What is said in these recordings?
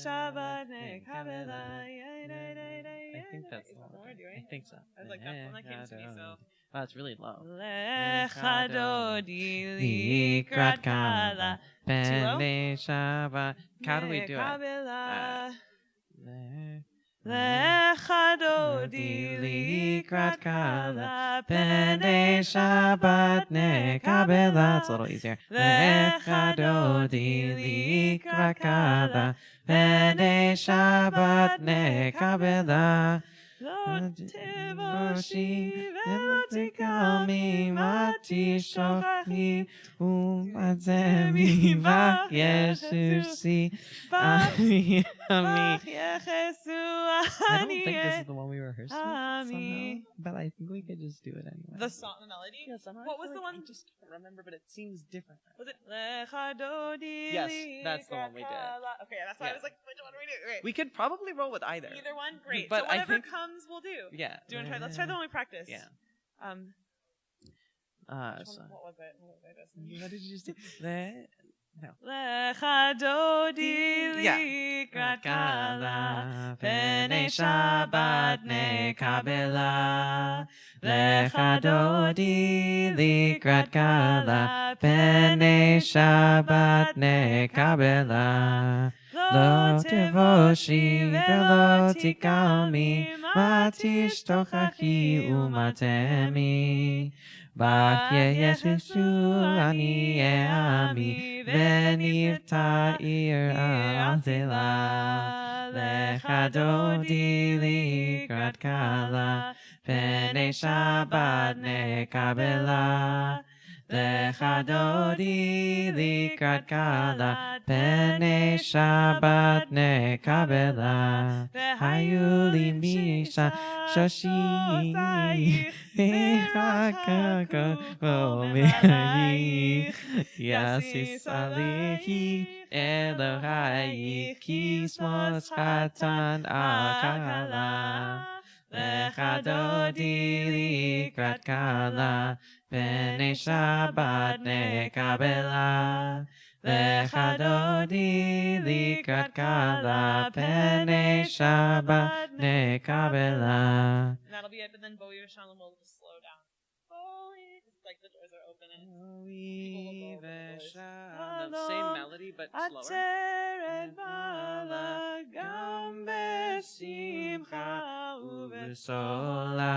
Shabbat Kabbalat. I think that's the one we're doing. I think so. I was like, that's the one that came to me, so. Wow, it's really low. Lecha dodi likrat kala. B'nei Shabbat. How do we do it? Lecha dodi likrat kala. B'nei Shabbat nekabela. It's a little easier. Lecha dodi likrat kala. B'nei Shabbat nekabela. Lo tivoshi velo tikami mati shochachi u'madzemi vach Yesusi ami. vach yechesu I don't think this ani. is the one we rehearsed with somehow, but I think we could just do it anyway. The song, the melody? Yeah, somehow. What was the one? I just can't remember, but it seems different. Was it Lecha Dodi? Yes, that's the one we did. Okay, that's why I was like, which one do we do? Okay. We could probably roll with either. Either one? Great. But so whatever I think, comes, we'll do. Yeah. Do you want to try? Let's try the one we practiced. Yeah. What So, was it? What was I just what did you just do? No. Lecha Dodi likrat kala. B'nei Shabbat nekabela. Lecha dodi likrat kala. B'nei Shabbat nekabela. Lo tivoshi velo tikami matish tochachi umatemi. Bach Yesusu ani ami venirta ir azela. Lecha dodi likrat kala. B'nei Shabbat nekabela. Lecha dodi likrat kala. B'nei Shabbat nekabela. Hayu li misha shoshi v'chakako v'mehi yasis alihi Elohai kismos chatan akala. Lecha dodi likrat kala. B'nei Shabbat nekabela. Lecha dodi likrat kala. B'nei Shabbat nekabela. That'll be it, but then Bowie Shalom will just slow down. Bowie, like the doors are open and Bowie Shalom. the same melody but slower. Ateret bala gam besimcha ubesola.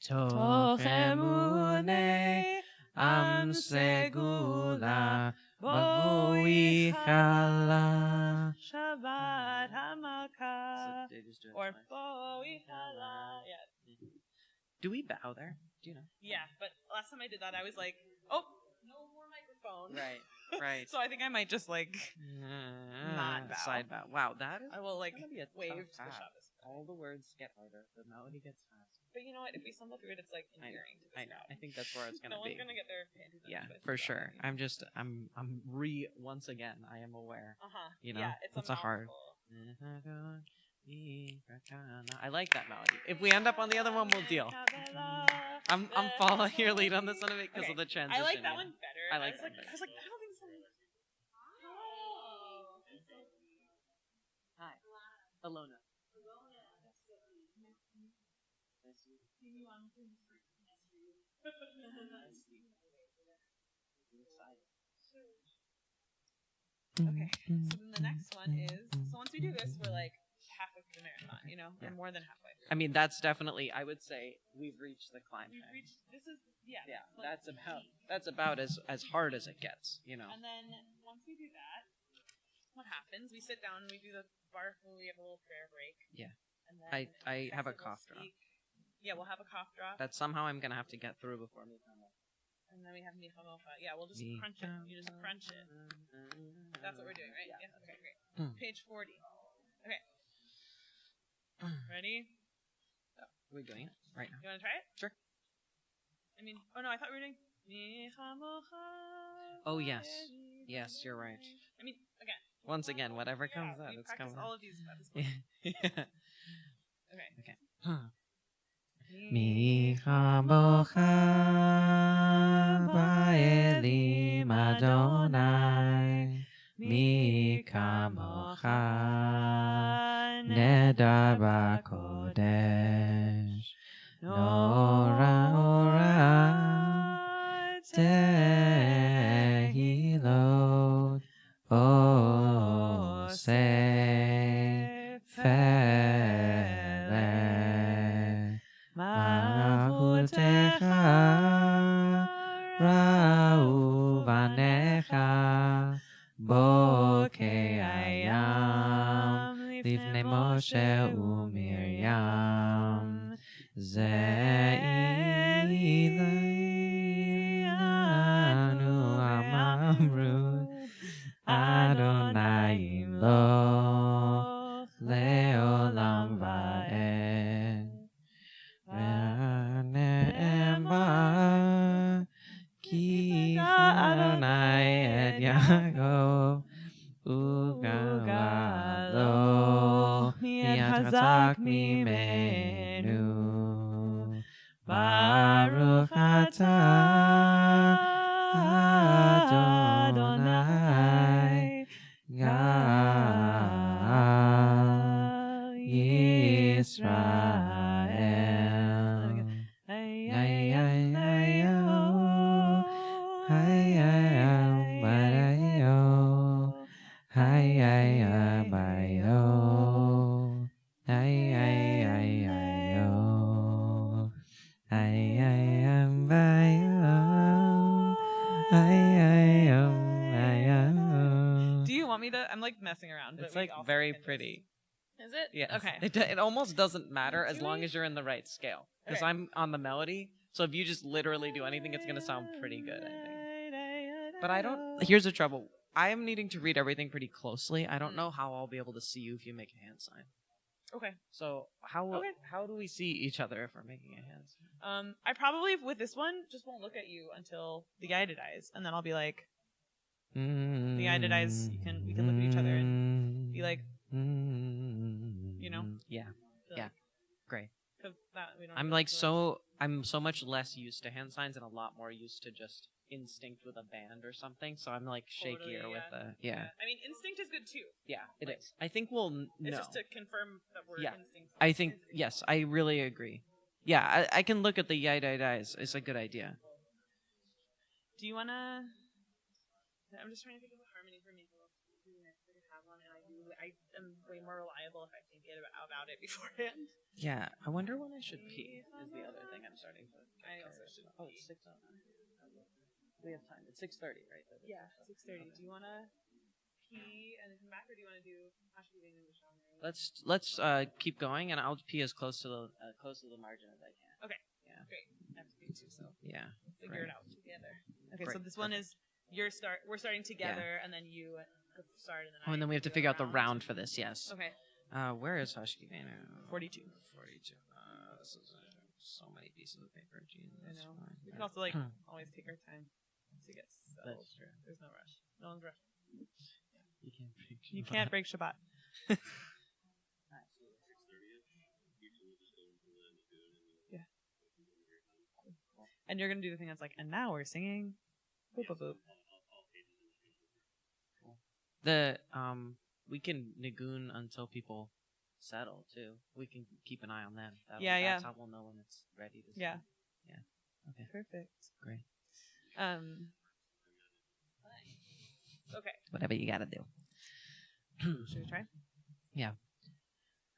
Toch emune am segula. Bowie chala. Shabbat hamaka. So they just do it Or twice. Bowie chala. Yeah. Do we bow there? Do you know? Yeah, but last time I did that, I was like, oh, no more microphone. Right, right. So I think I might just like, not bow. Side bow. Wow, that is. I will like gonna be a wave tough to the task. Shabbos. All the words get harder. The melody gets faster. But you know what? If we stumble through it, it's like endearing to this I know. crowd. I think that's where it's gonna No be. one's gonna get their panties in Yeah, twists for about sure. me. I'm once again. I am aware. You know, Yeah, it's a hard. mouthful. I like that melody. If we end up on the other one, we'll deal. I'm following your lead on this one because Okay. of the transition. I like that you know? one better. I like was that like, better. I was like, I don't think so. Hi, Alona. Okay, so then the next one is, so once we do this, we're like halfway through the marathon, you know? Yeah. We're more than halfway through. I mean, that's definitely. I would say we've reached the climax. We've reached, this is, yeah. Yeah, like that's about as hard as it gets. You know. And then once we do that, what happens? We sit down and we do the bar, we have a little prayer break. Yeah. And then I have a Professor will cough drop. speak. Yeah, we'll have a cough drop. That somehow I'm gonna have to get through before me. And then we have Micha Mocha. Yeah, we'll just crunch it. You just crunch it. That's what we're doing, right? Yeah. Okay, great. Page 40. Okay. Ready? Are we doing it right now? You want to try it? Sure. I mean, oh no, I thought we were doing Micha Mocha. Oh yes, yes, you're right. I mean, again. Once again, whatever comes Yeah, out, we it's practiced coming all out. of these at this point. Yeah. Okay. Micha mocha ba'elim Adonai Mi kamocha nedar b'kodesh Nora ora tehilot oseferet Mahutecha ra'u vanecha bokei ayam livnei Moshe u'Miriam ze'ilanu amamru Adonai imloch le'olam va'ed Ne'emar ki Adonai et Yaakov ugalo mi'ed hazak mimenu Baruch atah Adonai Gal Yisrael Do you want me to? I'm like messing around. But It's like very pretty. Is it? Yes. Okay. It almost doesn't matter as long as you're in the right scale. Because Okay. I'm on the melody, so if you just literally do anything, it's gonna sound pretty good, I think. But I don't. Here's the trouble. I am needing to read everything pretty closely. I don't know how I'll be able to see you if you make a hand sign. Okay. So how do we see each other if we're making a hand sign? I probably with this one just won't look at you until the guided eyes, and then I'll be like, the guided eyes. We can look at each other and be like, you know. Yeah. Yeah. Like, Great. Because that we don't. I'm like I'm so much less used to hand signs and a lot more used to just instinct with a band or something. So I'm like shakier Totally, with the I mean, instinct is good too. Yeah, it Like, is. I think we'll know. It's just to confirm that we're instincts. I think yes, I really agree. Yeah, I can look at the eyes. It's a good idea. Do you wanna? I'm just trying to think of a harmony for me. Really nice if I could have one, and I am way more reliable if I think about it beforehand. Yeah, I wonder when I should pee. Is the other thing I'm starting to. I also should. Oh, it's 6:09. We have time. It's 6:30, right? Yeah, 6:30. Okay. Do you wanna pee and then come back, or do you wanna do? Let's keep going, and I'll pee as close to the margin as I can. Okay. Yeah. Great. I have to pee too, so yeah. Figure it out together. Okay, Great. so this one is we're starting together, and then you start, and then and then we have to figure out the round for this. Yes. Okay. Where is Hashkivenu? 42. 42. This is so many pieces of paper. Jeez, I know. We can also always take our time to get settled. That's true. There's no rush. No one's rushing. You can't break Shabbat. You can't break Shabbat. Yeah. And you're gonna do the thing that's like, and now we're singing. Boop boop boop. We can nigun until people settle too. We can keep an eye on them. That's how we'll know when it's ready to. Yeah. Yeah. Okay. Perfect. Great. Okay. Whatever you gotta do. Should we try? Yeah.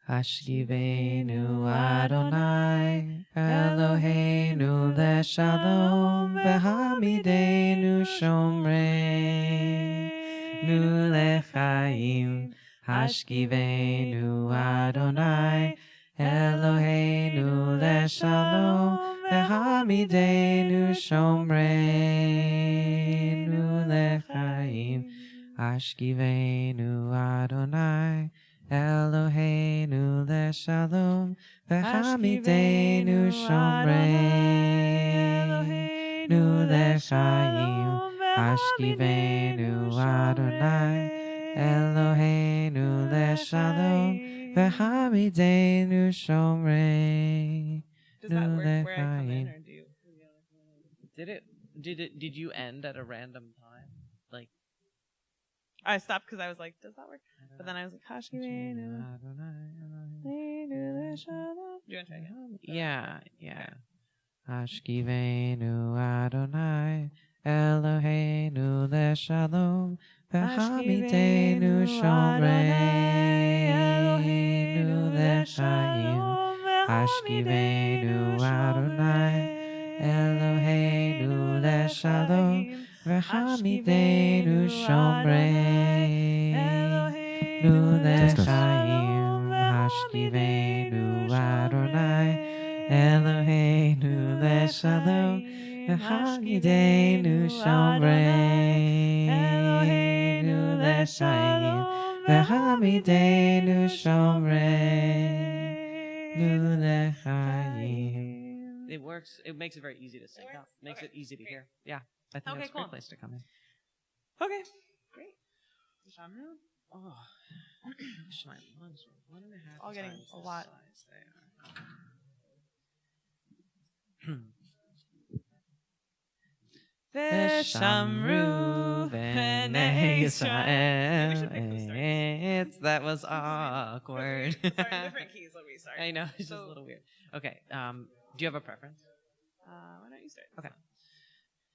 Hashkivenu Adonai Eloheinu leshalom v'hamidenu shomreinu lechaim Hashkivenu Adonai Eloheinu leshalom v'hamidenu shomreinu lechaim Hashkivenu Adonai Eloheinu leshalom v'hamidenu shomreinu lechaim Hashkivenu Adonai Eloheinu leshalom v'hamidenu shomreinu Does that work where I come in, or do you? Did you end at a random time? Like I stopped because I was like, does that work? But then I was like, Hashkivenu. Do you want to try again? Yeah. Hashkivenu Adonai Eloheinu leshalom v'hamidenu shomreinu lechayim. Hashkivenu Adonai Eloheinu leshalom v'hamidenu shomreinu lechayim. Hashkivenu Adonai Eloheinu leshalom v'hamidenu shomreinu lechayim. V'hamidenu shomreinu lechayim. It works. It makes it very easy to sing. Makes it easy to hear. Yeah, I think that's a great place to come in. Okay, great. Shamru? Oh, I wish my lungs were 1.5 All getting times a the lot. size they are. Veshamru v'nei Yisrael. That was awkward. Sorry, different keys. Let me start. I know, it's just a little weird. Okay, do you have a preference? Why don't you start? Okay.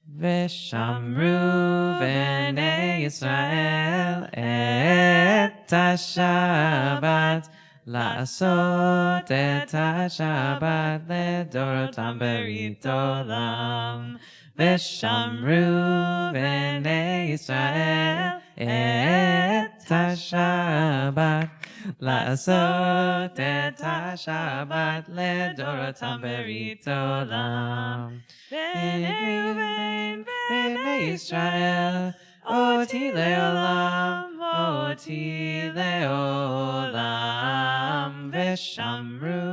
Veshamru v'nei Yisrael et ha-Shabbat la'asot et ha-Shabbat ledorotam berit olam. Veshamru v'nei Yisrael et ha-Shabbat la'asot et ha-Shabbat ledorotam berit olam. B'nei Yisrael, oti leolam, oti leolam. Veshamru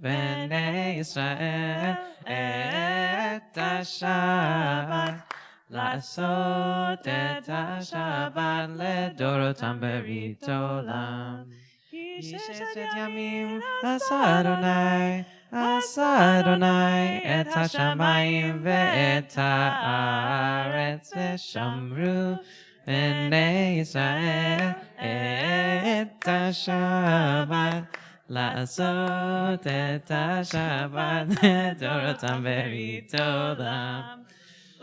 b'nei Yisrael et ha-Shabbat la'asot et ha-Shabbat ledorotam berit olam. Yishet yamim asa Adonai et ha-shamayim ve'et ha'aretz. Veshamru b'nei Yisrael et ha-Shabbat la'asot et ha-Shabbat ledorotam berit olam.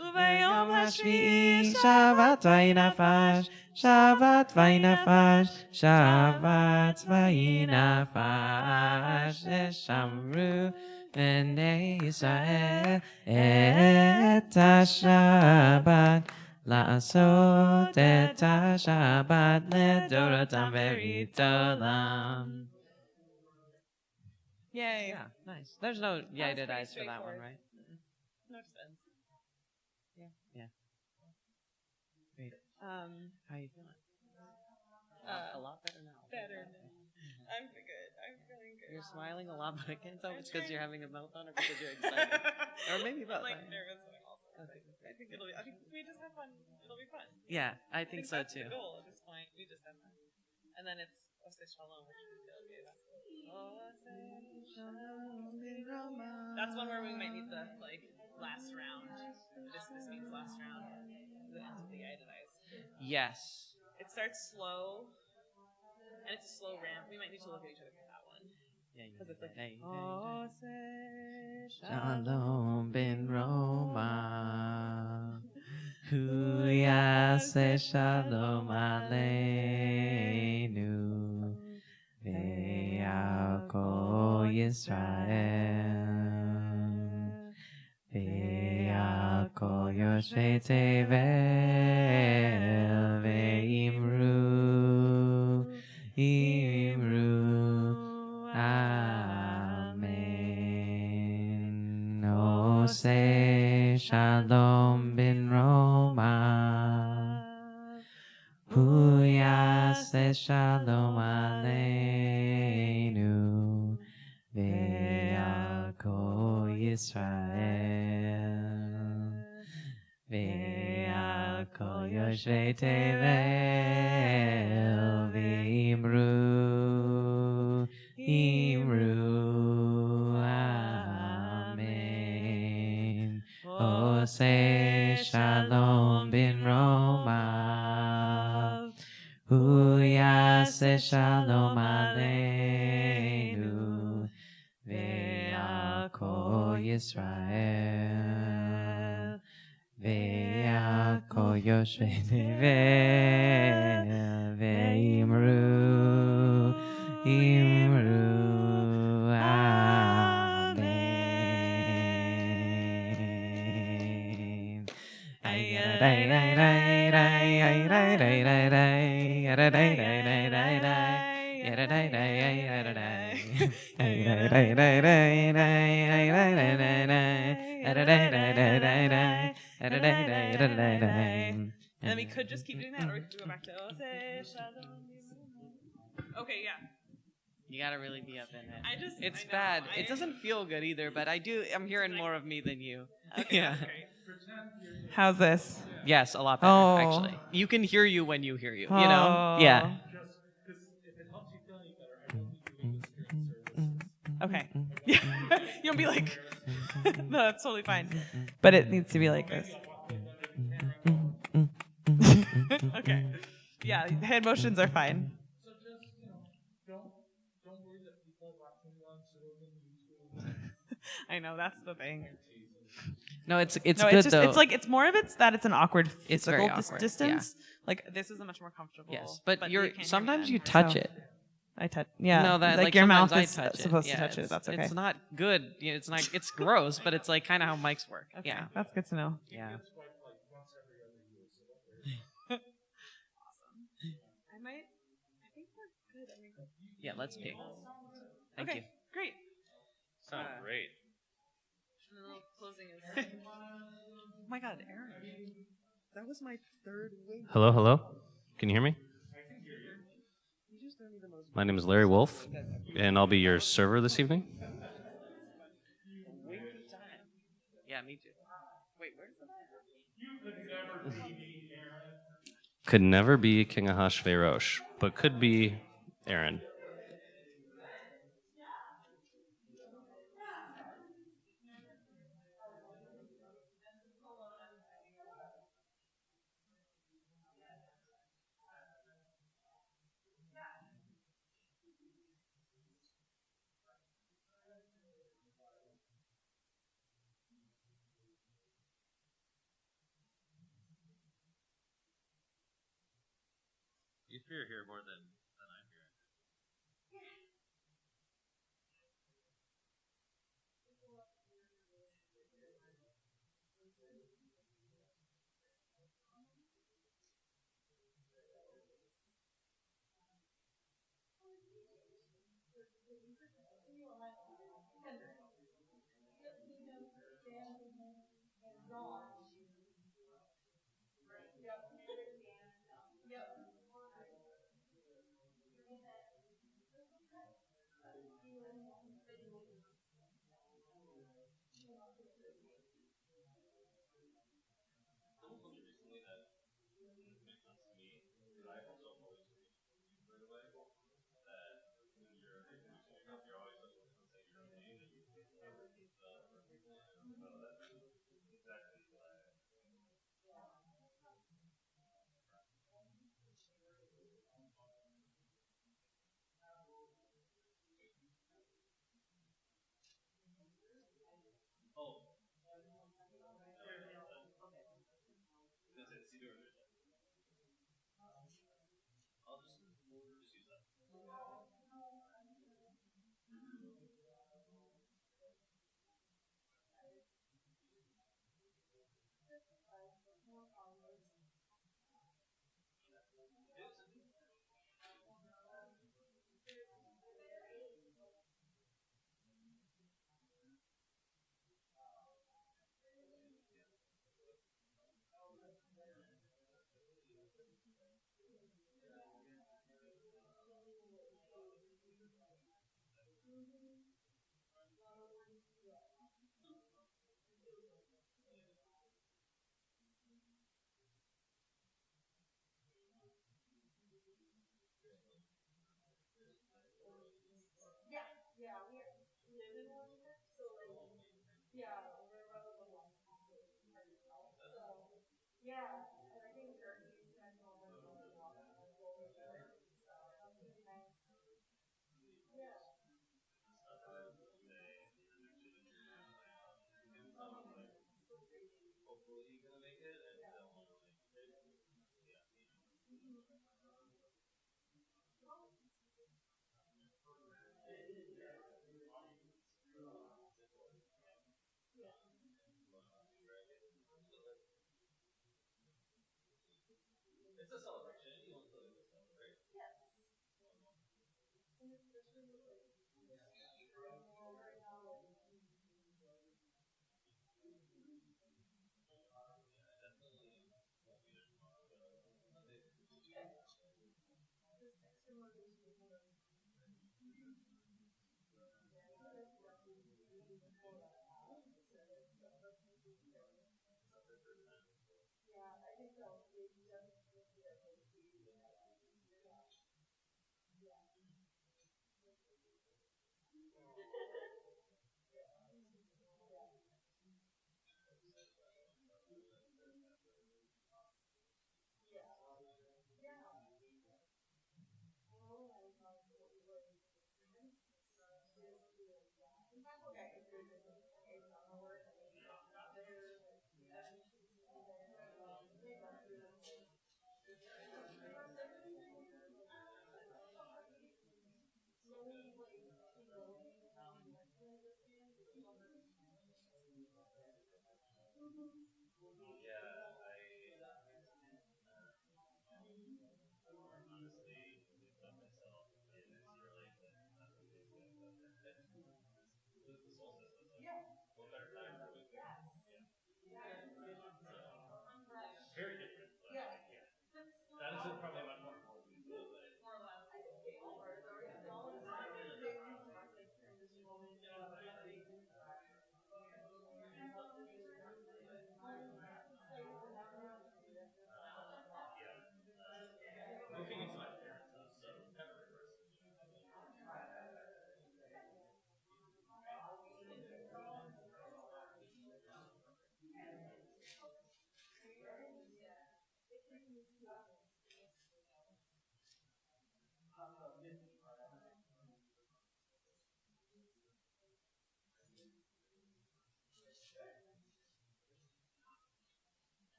U'bayom hashvi'i Shabbat vayinafash, Shabbat vayinafash, Shabbat vayinafash. Veshamru b'nei Yisrael et ha-Shabbat la'asot et ha-Shabbat ledorotam berit olam. Yay. Yeah, nice. There's no yay That was did pretty eyes for that one, straightforward. right? No defense. Yeah. Great. How you feeling? A lot better now. Better now. I'm good. I'm feeling good. You're smiling a lot, but I can't tell if it's because you're having a meltdown or because you're excited. Or maybe both. I'm nervous, but I'm also excited. I think we just have fun. It'll be fun. Yeah, I think so that's too. The goal at this point. We just have fun. And then it's Oseh Shalom, which we feel okay about. That's one where we might need the last round. This means last round. The ends with the guided eyes. Yes. It starts slow, and it's a slow ramp. We might need to look at each other for that one. Yeah, because it's like Shalom bin Roma, Hu yaseh shalom aleinu, ve'al kol Yisrael, ve'al kol yoshvei tevel, ve'imru, Amen. Oseh shalom bin Roma, Hu yaseh shalom aleinu, ve'al kol Yisrael, ve'al kol yoshvei tevel, ve'imru, Amen. Oseh shalom bin Roma, Aseh shalom aleinu ve'al kol Yisrael ve'al kol yoshvei tevel ve'imru amen. And then we could just keep doing that, or we could go back to Oseh Shalom. Okay, yeah. You gotta really be up in it. It's I know, bad. It doesn't feel good either, but I'm hearing more of me than you. Okay, Yeah. that's great. How's this? Yes, a lot better, Oh. actually. You can hear you when you hear you, you know? Yeah. Okay. Yeah. You'll be like, no, that's totally fine. But it needs to be like this. Okay. Yeah, hand motions are fine. So just, don't worry that people watching you on Zoom and YouTube. I know, that's the thing. No, it's No, good it's just though. it's more of that it's an awkward It's physical very awkward, distance. Like this is a much more comfortable. Yes, but you you're can't hear me sometimes then, you touch so it. I touch. Yeah. No, that like your sometimes mouth I is touch it. supposed Yeah, to touch it. That's okay. It's not good. You know, it's not. It's gross, but it's like kind of how mics work. Okay, Yeah. that's good to know. Yeah. It's like once every other year, so don't worry. Awesome. I think we're good. I mean, Yeah. Let's pick. Thank okay, you. great. Sounds great. Closing is. Oh my God, Aaron. That was my third wing. Hello, hello. Can you hear me? My name is Larry Wolf, and I'll be your server this evening. Yeah, me too. Wait, where's the Could never be King Ahasuerus, but could be Aaron. You fear here more than I fear.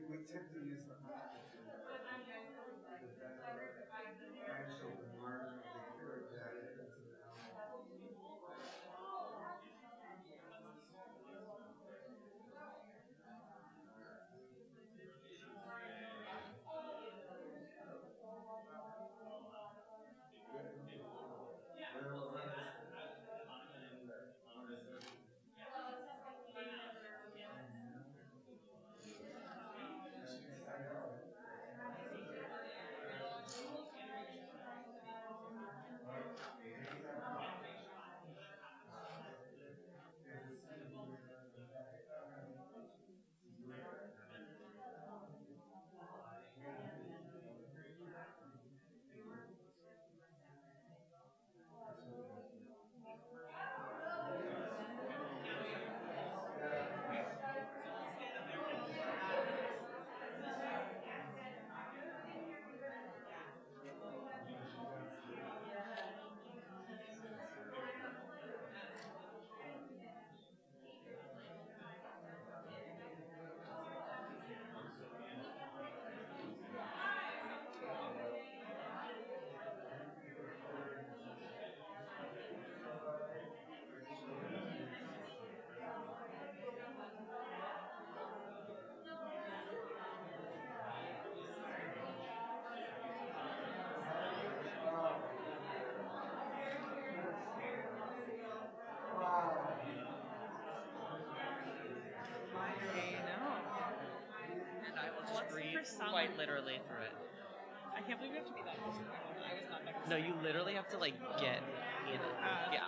We tend to use the opposite. The financial enlargement, the charismatic personality. And I will just What's the breathe first sound quite like? literally through it. I can't believe you have to be that close to the microphone. I was not that close. No, you literally have to like get in it. Yeah.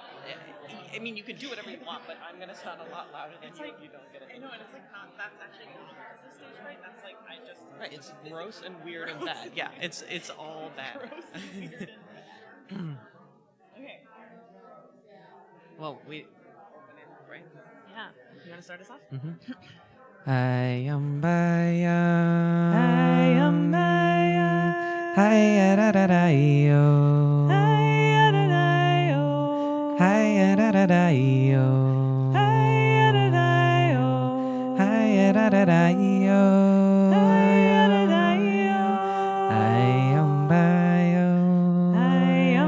I mean, you can do whatever you want, but I'm gonna sound a lot louder than It's you like if you don't get it. I know, and it's like not. That's actually not the stage right. That's like I just. Right, it's gross and weird and gross bad. and Yeah, it's all bad. Gross and weird and bad. Okay. Well, we open it, right? Yeah. You want to start us off? I am Baya. Hiya da da da yo. Hiya da da yo. Hiya da da da yo. Hiya da da yo. Hiya da da da yo. Hiya da da yo. I am Baya. Hiya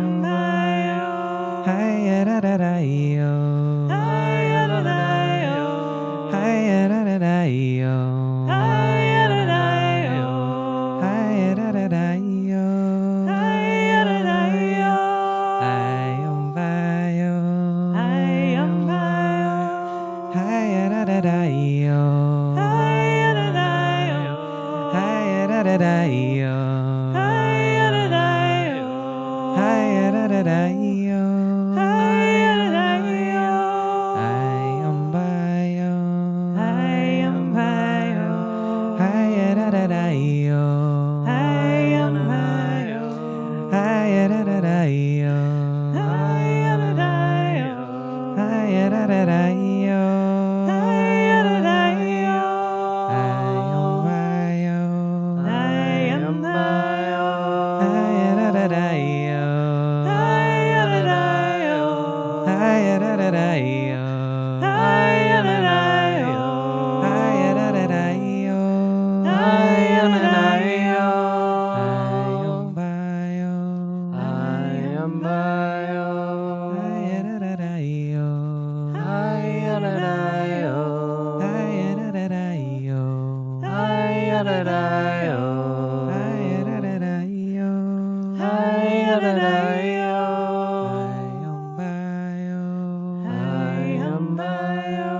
da da da yo. Hiya da da yo. Hiya da da da yo. Hiya da da yo. Hiya da da da yo. Hiya da da yo. I am Baya. Hiya da da da yo. Hiya da da yo. Hiya da da da yo. Hiya da da yo. Hiya da da da yo. Hiya da da yo. I am Baya. Hiya Hiya da da da yo. Hiya Hiya da da da yo. Hiya da da yo. Hiya da da da yo. Hiya da da yo. I am Baya. Hiya da da da yo. Hiya da da yo. Hiya da da da yo. Hiya da da yo. Hiya da da da yo. Hiya da da yo. I am Baya. I am Baya. Hiya da da da yo. Hiya da da yo. Hiya da da da yo. Hiya da da yo. Hiya da da da yo. Hiya da da yo. I am Baya. I am Baya.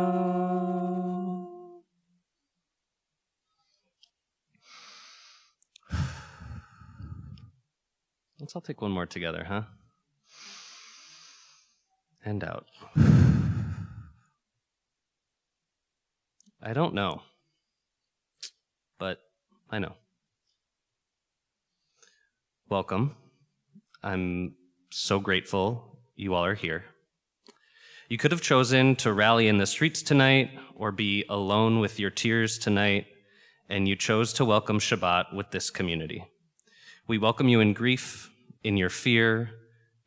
Let's all take one more together, huh? And out. I don't know. But I know. Welcome. I'm so grateful you all are here. You could have chosen to rally in the streets tonight or be alone with your tears tonight, and you chose to welcome Shabbat with this community. We welcome you in grief, in your fear,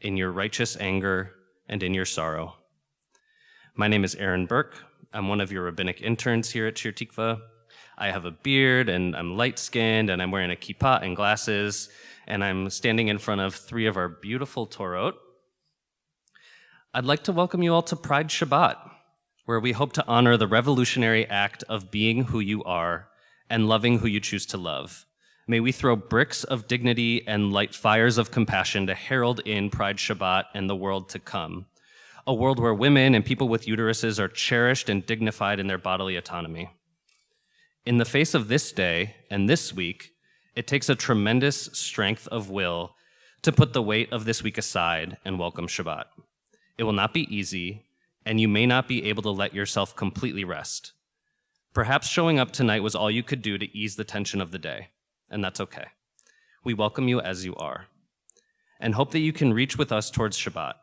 in your righteous anger, and in your sorrow. My name is Aaron Burke. I'm one of your rabbinic interns here at Shir Tikva. I have a beard, and I'm light-skinned, and I'm wearing a kippah and glasses, and I'm standing in front of 3 of our beautiful Torot. I'd like to welcome you all to Pride Shabbat, where we hope to honor the revolutionary act of being who you are and loving who you choose to love. May we throw bricks of dignity and light fires of compassion to herald in Pride Shabbat and the world to come, a world where women and people with uteruses are cherished and dignified in their bodily autonomy. In the face of this day and this week, it takes a tremendous strength of will to put the weight of this week aside and welcome Shabbat. It will not be easy, and you may not be able to let yourself completely rest. Perhaps showing up tonight was all you could do to ease the tension of the day, and that's okay. We welcome you as you are, and hope that you can reach with us towards Shabbat.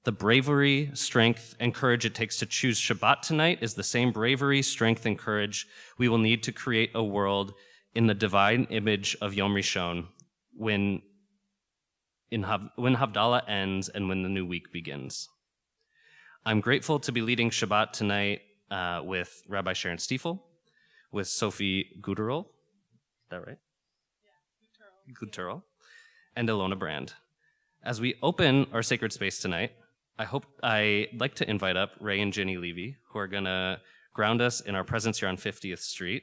The bravery, strength, and courage it takes to choose Shabbat tonight is the same bravery, strength, and courage we will need to create a world in the divine image of Yom Rishon when Havdalah ends and when the new week begins. I'm grateful to be leading Shabbat tonight with Rabbi Sharon Stiefel, with Sophie Guterl, is that right? Yeah, Guterl, and Ilona Brand. As we open our sacred space tonight, I'd like to invite up Ray and Jenny Levy, who are gonna ground us in our presence here on 50th Street.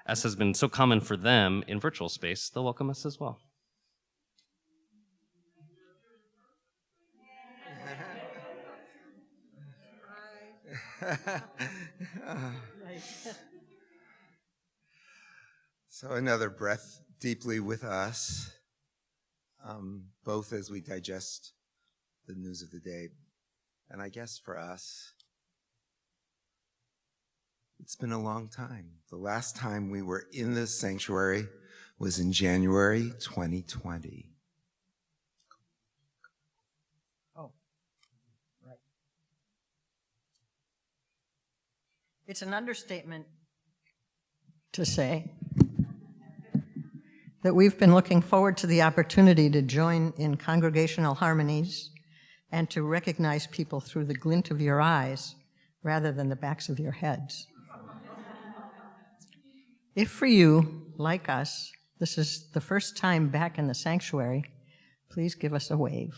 As has been so common for them in virtual space, they'll welcome us as well. So another breath deeply with us, both as we digest the news of the day. And I guess for us, it's been a long time. The last time we were in this sanctuary was in January 2020. Oh, right. It's an understatement to say that we've been looking forward to the opportunity to join in congregational harmonies and to recognize people through the glint of your eyes rather than the backs of your heads. If for you, like us, this is the first time back in the sanctuary, please give us a wave.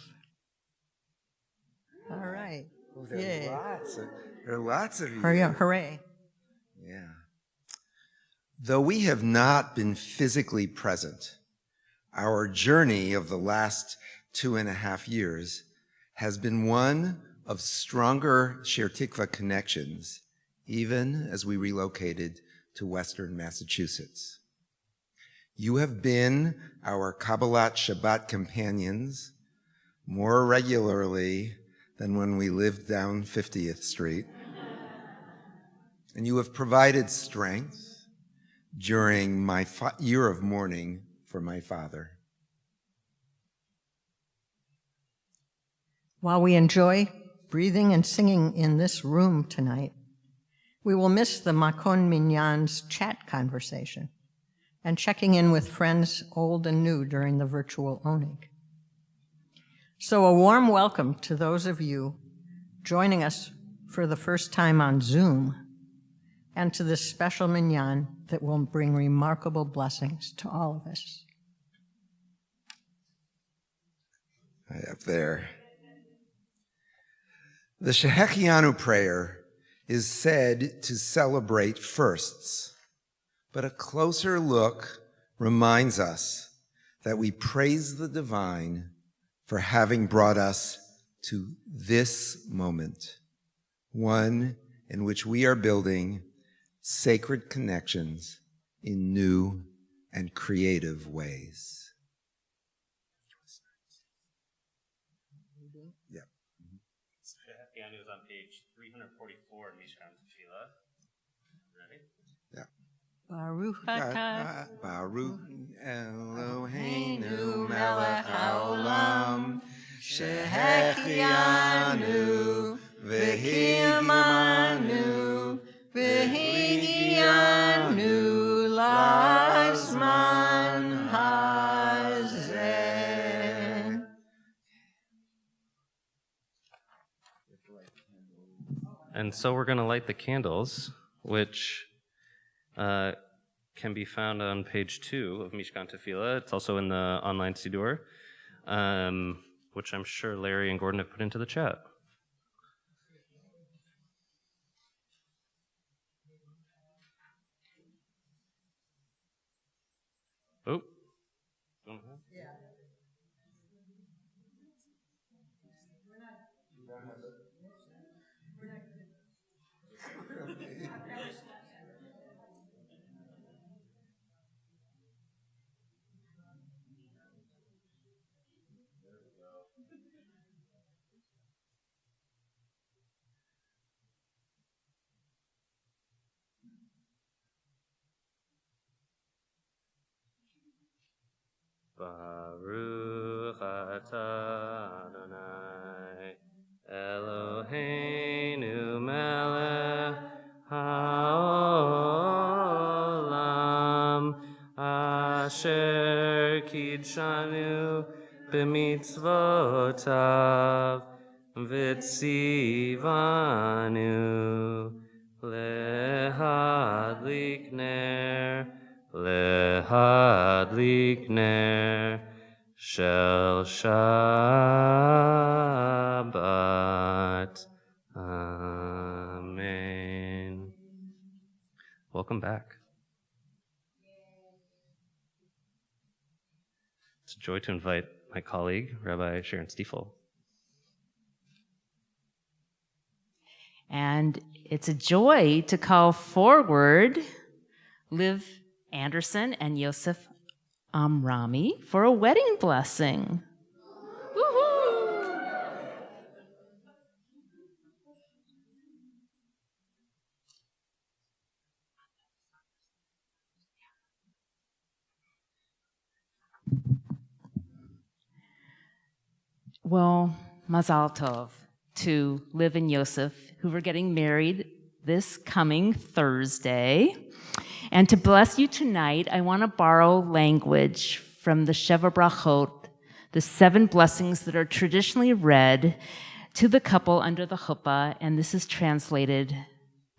All right. Oh, there Yay. are lots of you. Hooray. Yeah. Though we have not been physically present, our journey of the last 2.5 years has been one of stronger Shir Tikva connections, even as we relocated to Western Massachusetts. You have been our Kabbalat Shabbat companions more regularly than when we lived down 50th Street. And you have provided strength during my year of mourning for my father. While we enjoy breathing and singing in this room tonight, we will miss the Makon Minyan's chat conversation and checking in with friends old and new during the virtual Oneg. So a warm welcome to those of you joining us for the first time on Zoom and to this special Minyan that will bring remarkable blessings to all of us. Right up there. The Shehechianu prayer is said to celebrate firsts, but a closer look reminds us that we praise the divine for having brought us to this moment, one in which we are building sacred connections in new and creative ways. Shehechianu is on page 344 in Mishkan Tefillah. Ready? Yeah. Baruch atah Baruch Eloheinu melech haolam, shehechianu v'higimanu v'higianu lazman hazeh. And so we're going to light the candles, which can be found on page 2 of Mishkan Tefillah. It's also in the online Siddur, which I'm sure Larry and Gordon have put into the chat. Oh. Baruch atah Adonai Eloheinu melech haolam asher kidshanu b'mitzvotav v'tzivanu lehadlik ner Lehadlik ner shel Shabbat. Amen. Welcome back. It's a joy to invite my colleague, Rabbi Sharon Stiefel. And it's a joy to call forward Liv Anderson and Yosef Amrami for a wedding blessing. Woohoo! Well, Mazal Tov to Liv and Yosef, who were getting married this coming Thursday. And to bless you tonight, I want to borrow language from the Sheva Brachot, the 7 blessings that are traditionally read to the couple under the chuppah, and this is translated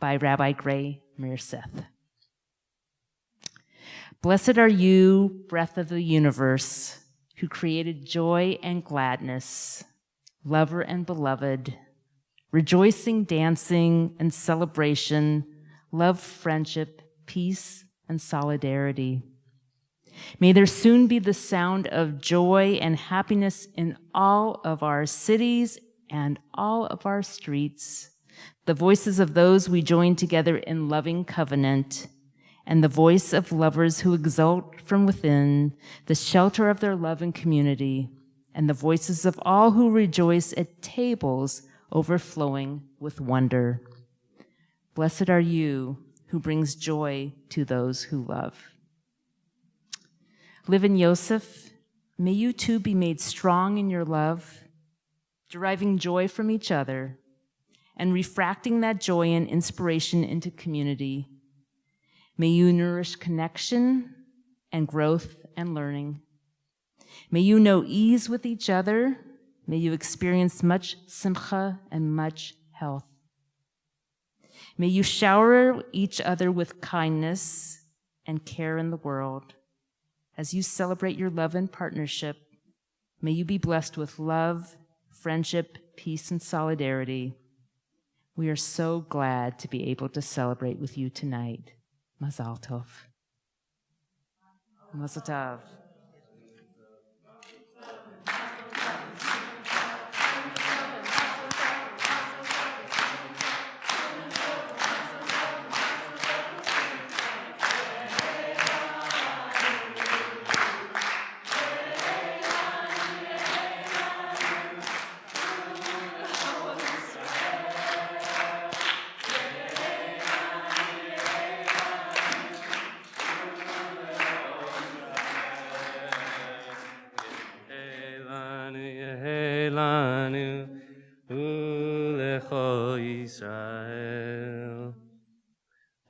by Rabbi Gray Meerseth. Blessed are you, breath of the universe, who created joy and gladness, lover and beloved, rejoicing, dancing, and celebration, love, friendship, peace, and solidarity. May there soon be the sound of joy and happiness in all of our cities and all of our streets, the voices of those we join together in loving covenant, and the voice of lovers who exult from within the shelter of their love and community, and the voices of all who rejoice at tables overflowing with wonder. Blessed are you, who brings joy to those who love. Liv and Yosef, may you too be made strong in your love, deriving joy from each other, and refracting that joy and inspiration into community. May you nourish connection and growth and learning. May you know ease with each other. May you experience much simcha and much health. May you shower each other with kindness and care in the world. As you celebrate your love and partnership, may you be blessed with love, friendship, peace, and solidarity. We are so glad to be able to celebrate with you tonight. Mazal Tov. Mazal Tov.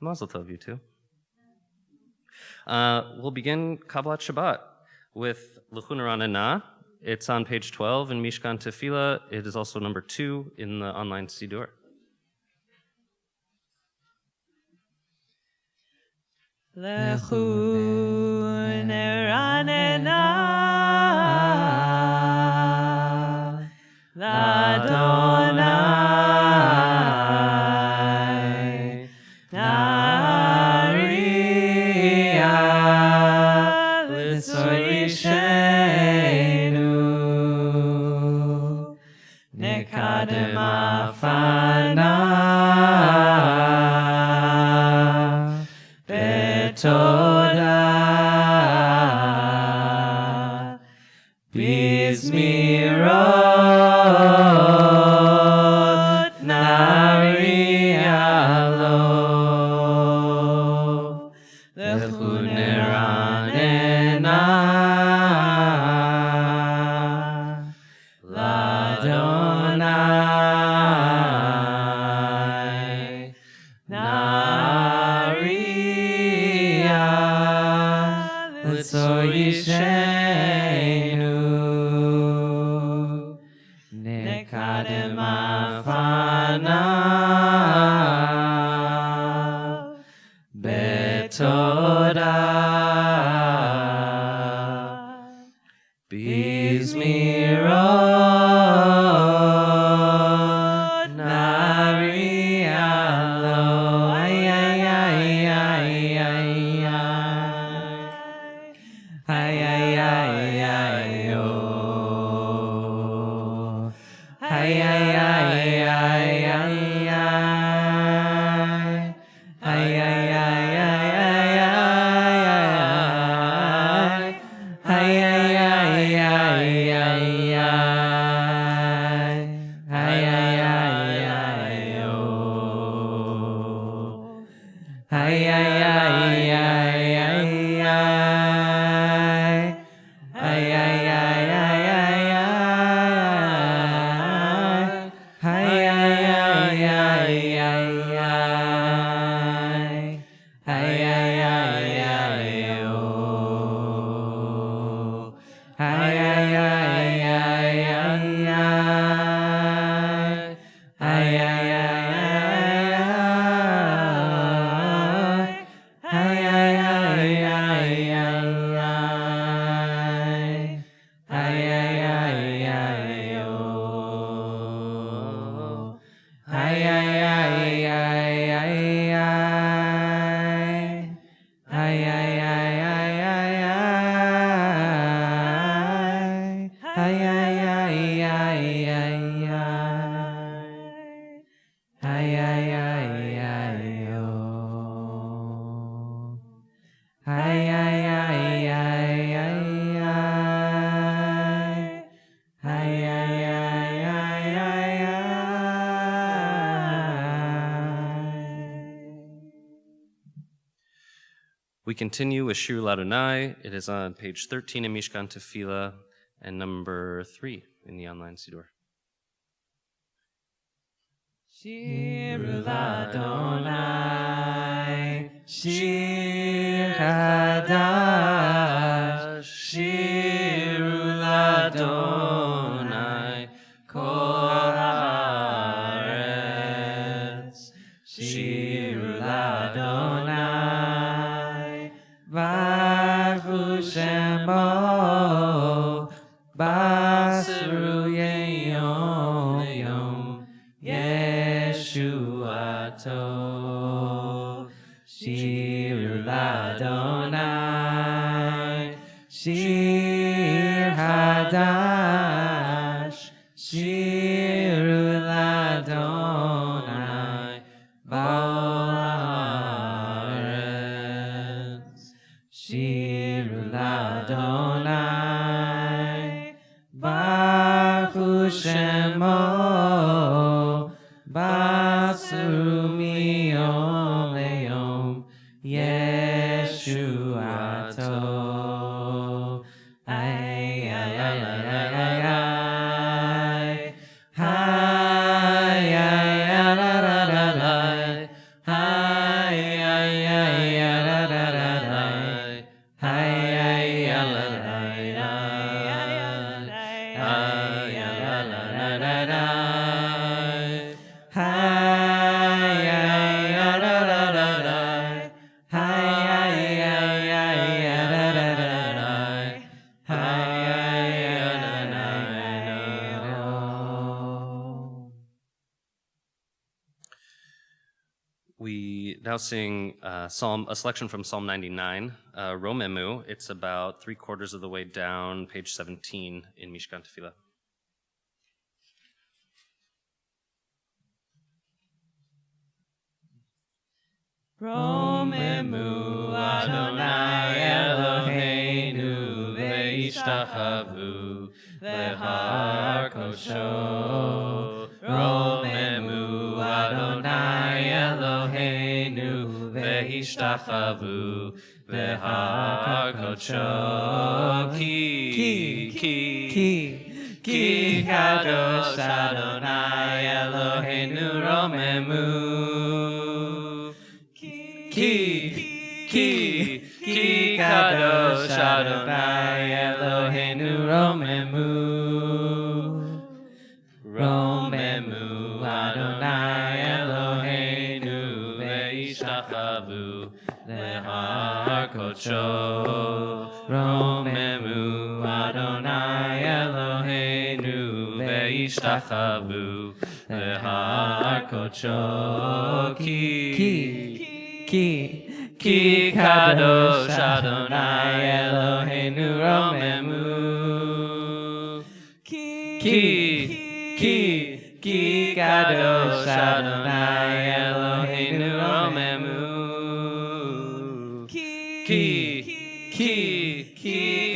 Mazel tov, you too. We'll begin Kabbalat Shabbat with L'chun Ranana. It's on page 12 in Mishkan Tefillah. It is also number 2 in the online Siddur. Lechu neranena l'Adonai Nariya l'Sorishenu Nekadem Afana Betoda Bizmirot Narialo Lechu neranena l'Adonai Nariya l'Sorishenu Nekadem Afana Betoda Bizmirot Narialo ay ay ay ay ay ay ay ay ay oh ay ay ay ay ay ay ay We continue with Shir Ladonai. It is on page 13 in Mishkan Tefillah and number 3 in the online Siddur. Shir Ladonai, Shir Hadash, Shir Ladonai, Kol Haaretz, Shir Ladonai, Baruch Shemo, Basru Yom Yom, Yeshuato, Shir Ladonai, Shir Hadash, Shir Ladonai, Ba'aretz, Shir Ladonai, Baruch Shemo, Basru miyom leyom, Yeshuato. Ay, ay, ay, ay, ay, ay, ay. Ay, ay, ay, la, la, la, la. Ay, ay, ay, la, la, la, la. Ay, ay, la, la, la, la. Ay, la, la, la, la, la. Hi, ay, la, la, la, la. Hi, ay, now sing a selection from Psalm 99, Romemu. It's about 3/4 of the way down, page 17 in Mishkan Tefillah. Romemu Adonai Eloheinu ve'ishtachavu lehar kosho. Romemu Adonai Eloheinu ve'ishtachavu lehar kosho. Ki kadosh Adonai Eloheinu romemu. Ki kadosh Adonai Eloheinu romemu. Romemu Adonai Eloheinu ve'ishtachavu lehar kodsho. Romemu Adonai Eloheinu ve'ishtachavu lehar kodsho. Ki kadosh Adonai Eloheinu romemu. Ki kadosh Adonai Eloheinu romemu. Ki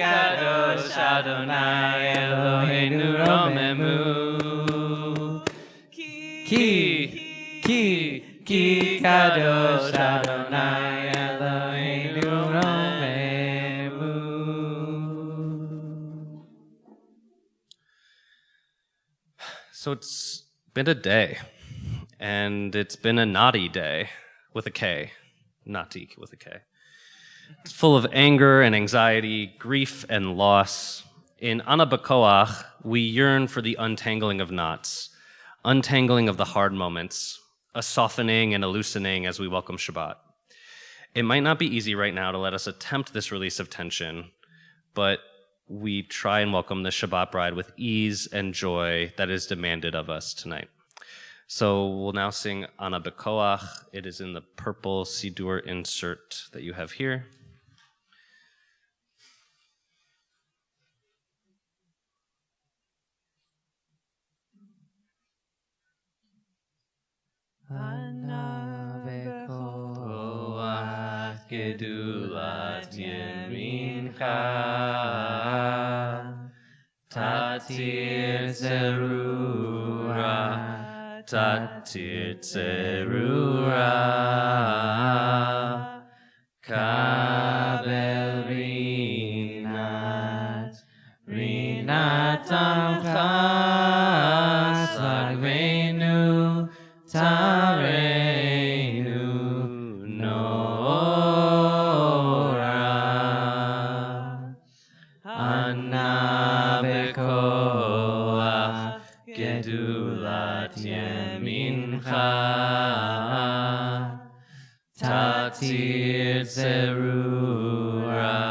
kadosh Adonai Eloheinu romemu. Ki kadosh Adonai Eloheinu romemu. So it's been a day, and it's been a naughty day with a K, naughty with a K. It's full of anger and anxiety, grief and loss. In Ana B'Koach, we yearn for the untangling of knots, untangling of the hard moments, a softening and a loosening as we welcome Shabbat. It might not be easy right now to let us attempt this release of tension, but we try and welcome the Shabbat bride with ease and joy that is demanded of us tonight. So we'll now sing Ana B'Koach. It is in the purple Sidur insert that you have here. Ana B'Koach gedulat yemincha tatir zerura kabel rinat amcha sagvenu Tareinu Nora Ana B'Koach Gedulat Yemincha Tatir Zerura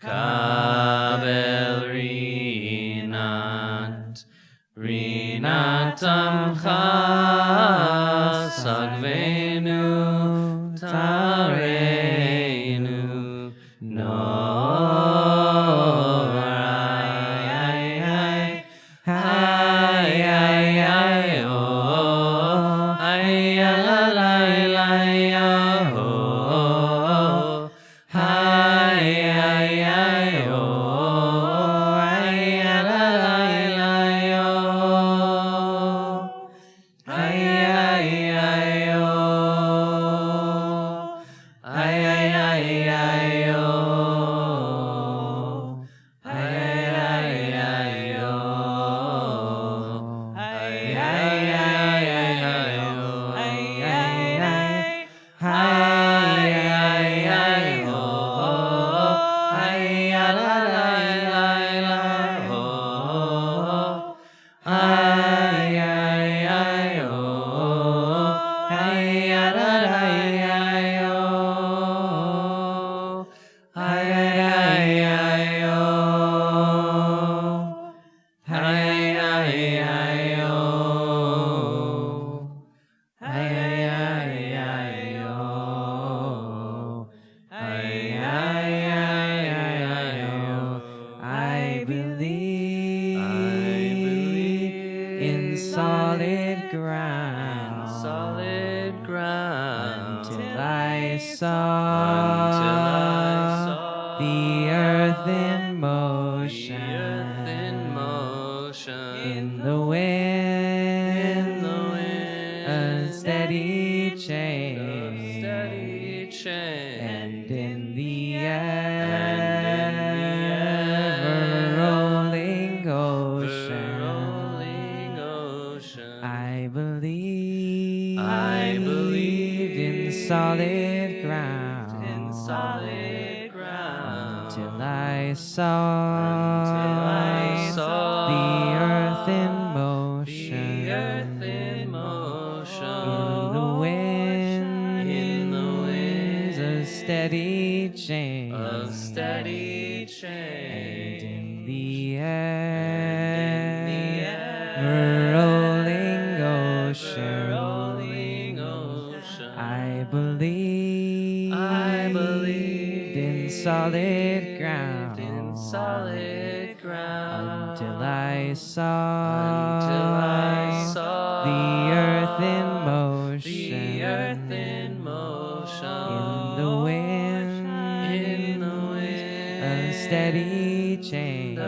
Kabel Rinat Amcha Sagvenu Tareinu Nora solid ground. Until I saw the earth in motion. In the wind, a steady change, and in the ever-rolling ocean, I believed in solid ground, until I saw the earth in motion, in the winds, a steady change, and in the ever-rolling ocean, I believed in solid ground, until I saw the earth in motion, in the wind, a steady change,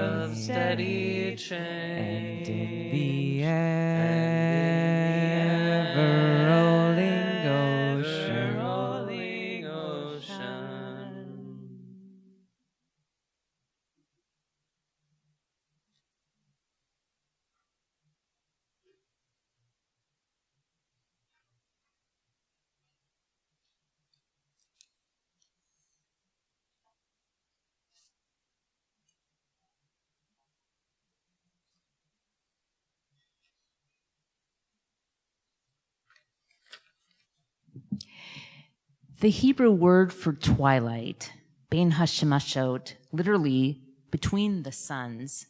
and in the ever-rolling ocean. The Hebrew word for twilight, bein hashemashot, literally between the suns,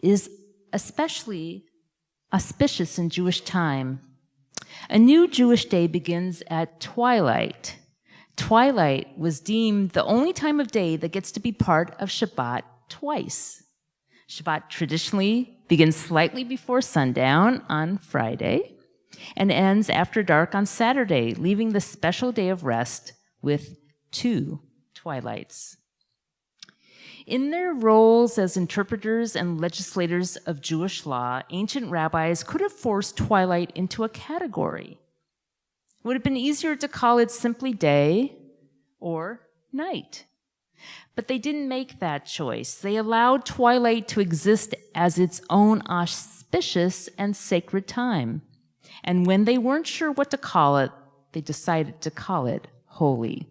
is especially auspicious in Jewish time. A new Jewish day begins at twilight. Twilight was deemed the only time of day that gets to be part of Shabbat twice. Shabbat traditionally begins slightly before sundown on Friday and ends after dark on Saturday, leaving the special day of rest with 2 twilights. In their roles as interpreters and legislators of Jewish law, ancient rabbis could have forced twilight into a category. It would have been easier to call it simply day or night. But they didn't make that choice. They allowed twilight to exist as its own auspicious and sacred time. And when they weren't sure what to call it, they decided to call it holy.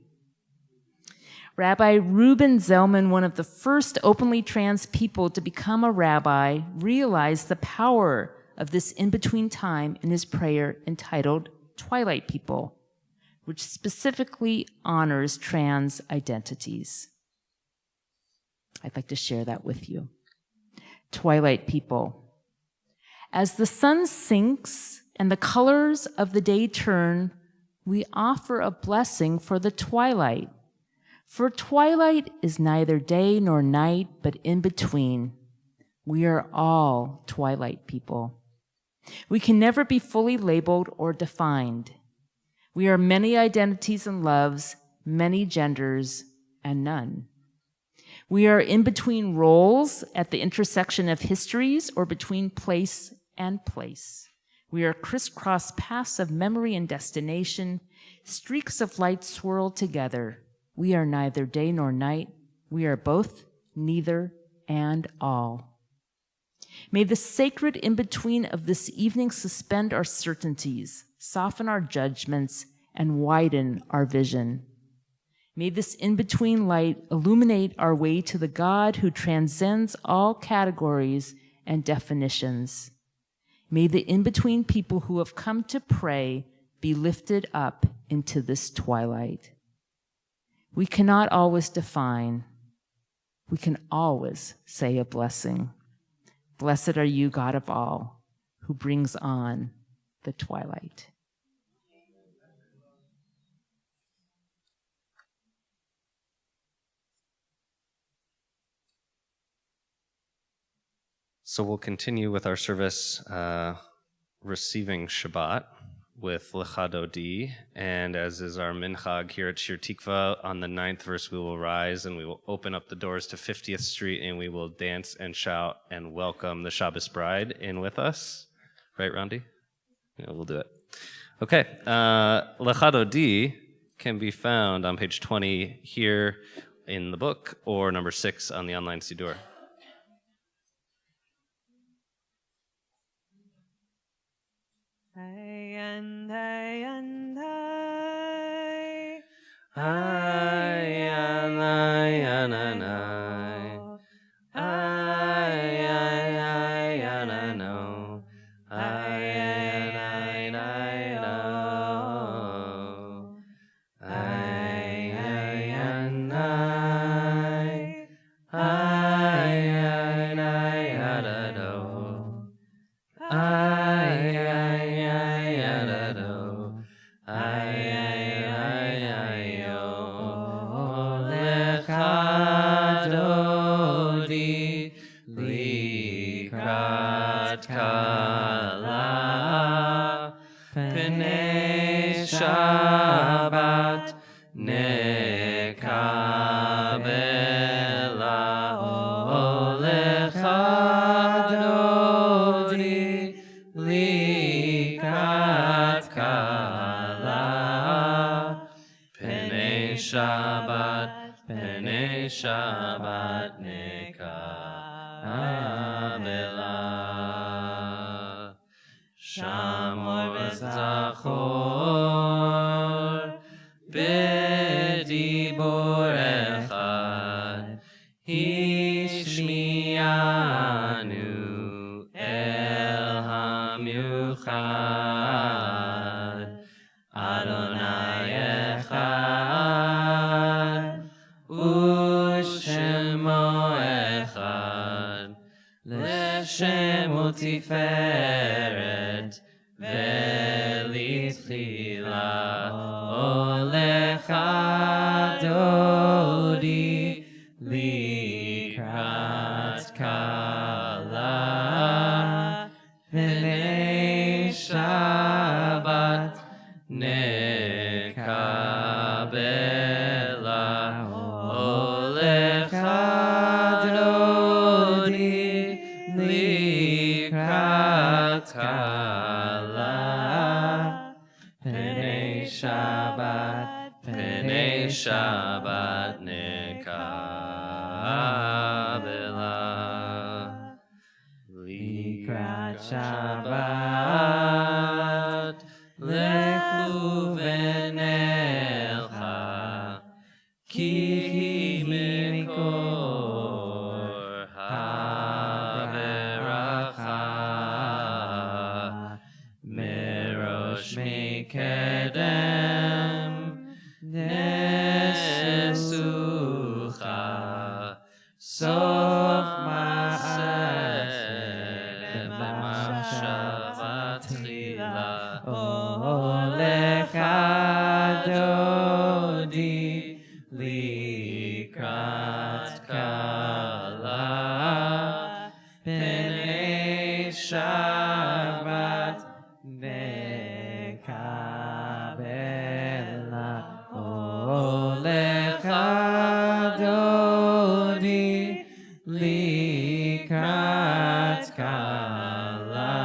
Rabbi Reuben Zellman, one of the first openly trans people to become a rabbi, realized the power of this in-between time in his prayer entitled Twilight People, which specifically honors trans identities. I'd like to share that with you. Twilight People. As the sun sinks and the colors of the day turn, we offer a blessing for the twilight. For twilight is neither day nor night, but in between. We are all twilight people. We can never be fully labeled or defined. We are many identities and loves, many genders, and none. We are in between roles at the intersection of histories or between place and place. We are crisscross paths of memory and destination, streaks of light swirled together. We are neither day nor night. We are both, neither, and all. May the sacred in-between of this evening suspend our certainties, soften our judgments, and widen our vision. May this in-between light illuminate our way to the God who transcends all categories and definitions. May the in-between people who have come to pray be lifted up into this twilight. We cannot always define. We can always say a blessing. Blessed are you, God of all, who brings on the twilight. So we'll continue with our service receiving Shabbat with Lecha Dodi, and as is our minchag here at Shir Tikva, on the 9th verse we will rise and we will open up the doors to 50th Street and we will dance and shout and welcome the Shabbos bride in with us. Right, Rondi? Yeah, we'll do it. Okay, Lecha Dodi can be found on page 20 here in the book, or number 6 on the online Siddur. Shabbat nekabela olecha dodi likat kala penei Shabbat nekabela Shamor zachor b'dibor echad hishmianu el hamiuchad Adonai echad u'shemo echad l'shemo tiferet velitchila olecha dodi likrat kala v'nei Shabbat nekabela olecha dodi likrat kala penei Shabbat nekabela likrat Shabbat lechu v'nelcha ki mikor haveracha merosh mikedem nesucha sof ma'aseh b'machshavat tchila olecha dodi likrat kala penei Shabbat nekabela olecha dodi likrat kala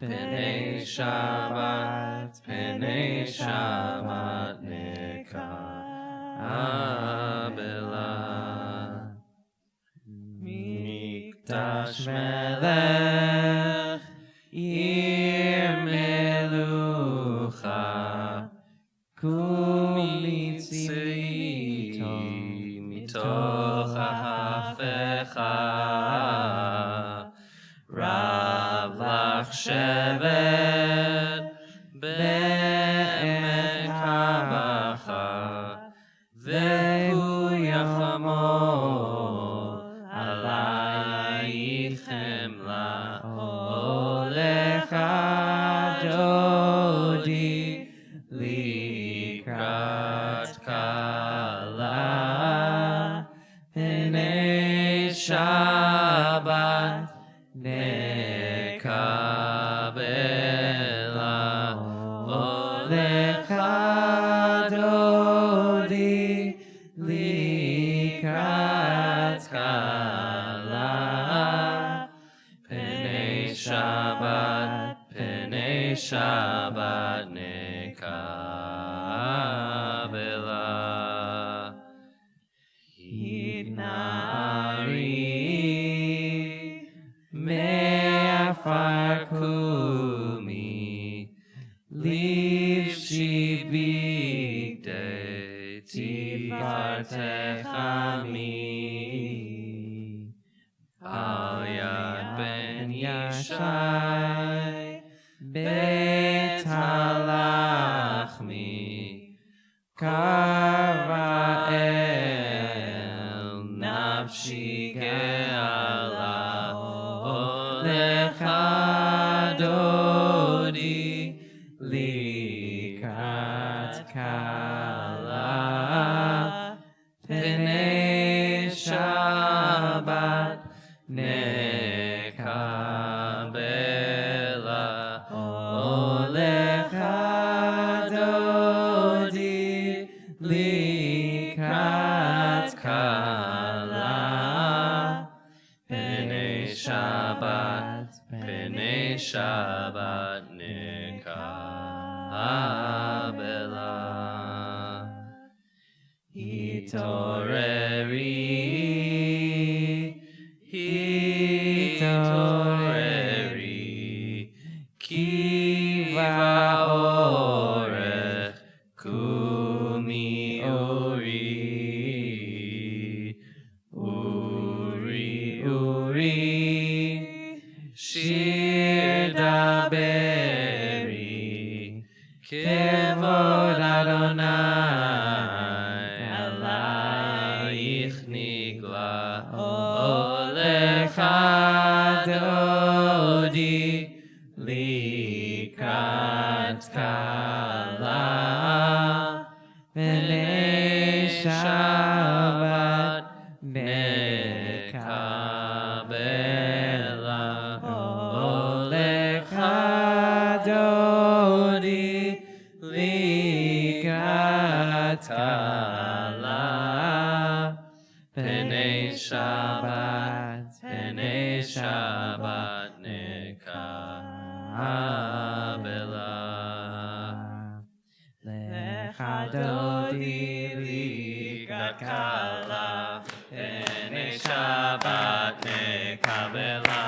penei Shabbat nekabela Mikdash melech ir melucha kumitzito mitoch hafecha rav lach shevet be'emek habacha vehu yachamol alayich chemla olecha dodi likrat kala penei Shabbat nekabela Lecha Dodi Likrat Kala Penei Shabbat Nekabela Hidnari Me'afar Kumi Livshi Bigdei Tifartechami Al Yad Ben Yashai Beit Halachmi Karva El Nafshi Ge'ala Olecha Dodi Likrat Kala Penei Shabbat Nekabela Olecha Dodi Likrat Kala Penei Shabbat Nekabela Hitoreri Kiva Orech Kumi Uri Shir Daberi Kevod Adonai Alayich Nigla Olecha Dodi Likrat Kala Penei Shabbat Nekabela Olecha Dodi Likrat Kala Penei Shabbat Nekabela Lecha Dodi Likrat Kala Penei Shabbat Nekabela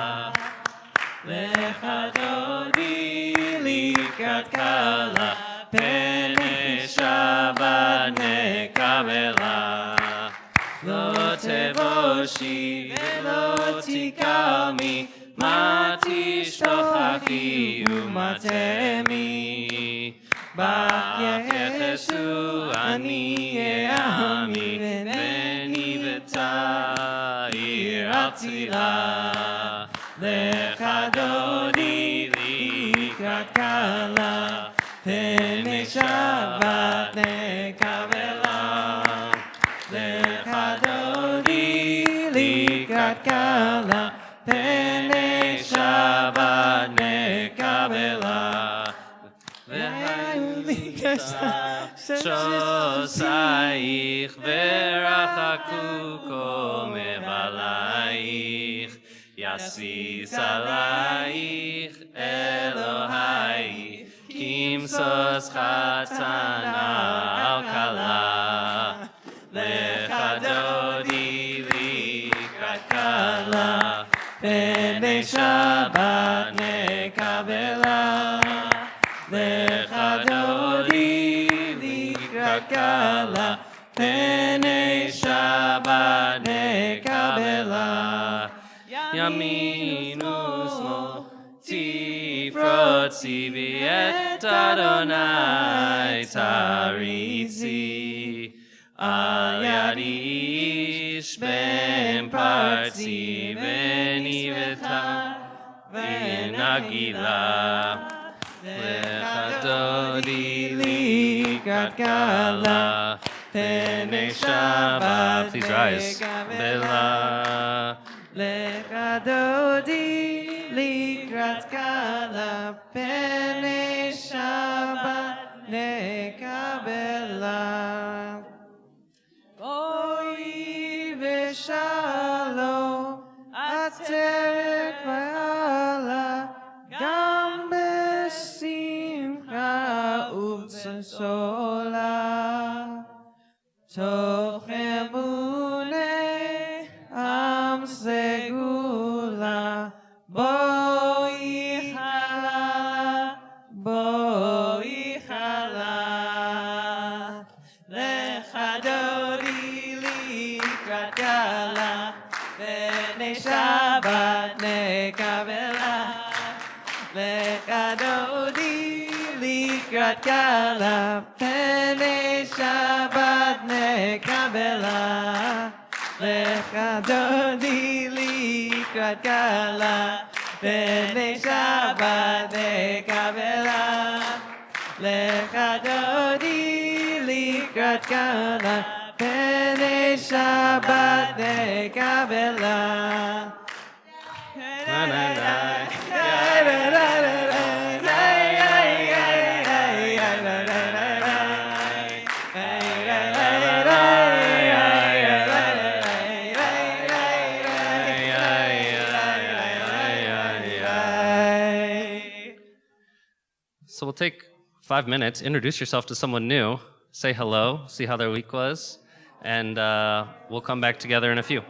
Lecha Dodi Likrat Kala Penei Shabbat Nekabela Lo tevoshi velo tikami matishtochachi umatemi Ba'yechesu ani e'ami veni v'ta'ir atila Lecha Dodi Likrat Kala Penei Shabbat Nekabela Lecha Dodi Likrat Kala Penei Shabbat Nekabela Shosaich Verachaku Komevalaich Yasis Alaich Elohai Kimsos Chatana Alkala Lecha Dodi Likrat Kala Penei Shabbat Nekabela Lecha Dodi Likrat Kala Penei Shabbat Nekabela Yaminu Shmol Tifrot Tzivi Et Adonai Taritzi Al Yadi Ish Ben Parti Beni V'ta V'nagila Lecha Dodi Likrat Kala Penei Shabbat Please rise Bela Lecha Dodi Likrat Kala Penei Shabbat sola toch emune am segula boi chala lechadori likrat gala b'nei Shabbat nekabela lechadori likrat gala b'nei Shabbat nekabela lechadori likrat gala b'nei Shabbat nekabela lechadori likrat gala b'nei Shabbat nekabela. So we'll take 5 minutes, introduce yourself to someone new, say hello, see how their week was, and we'll come back together in a few.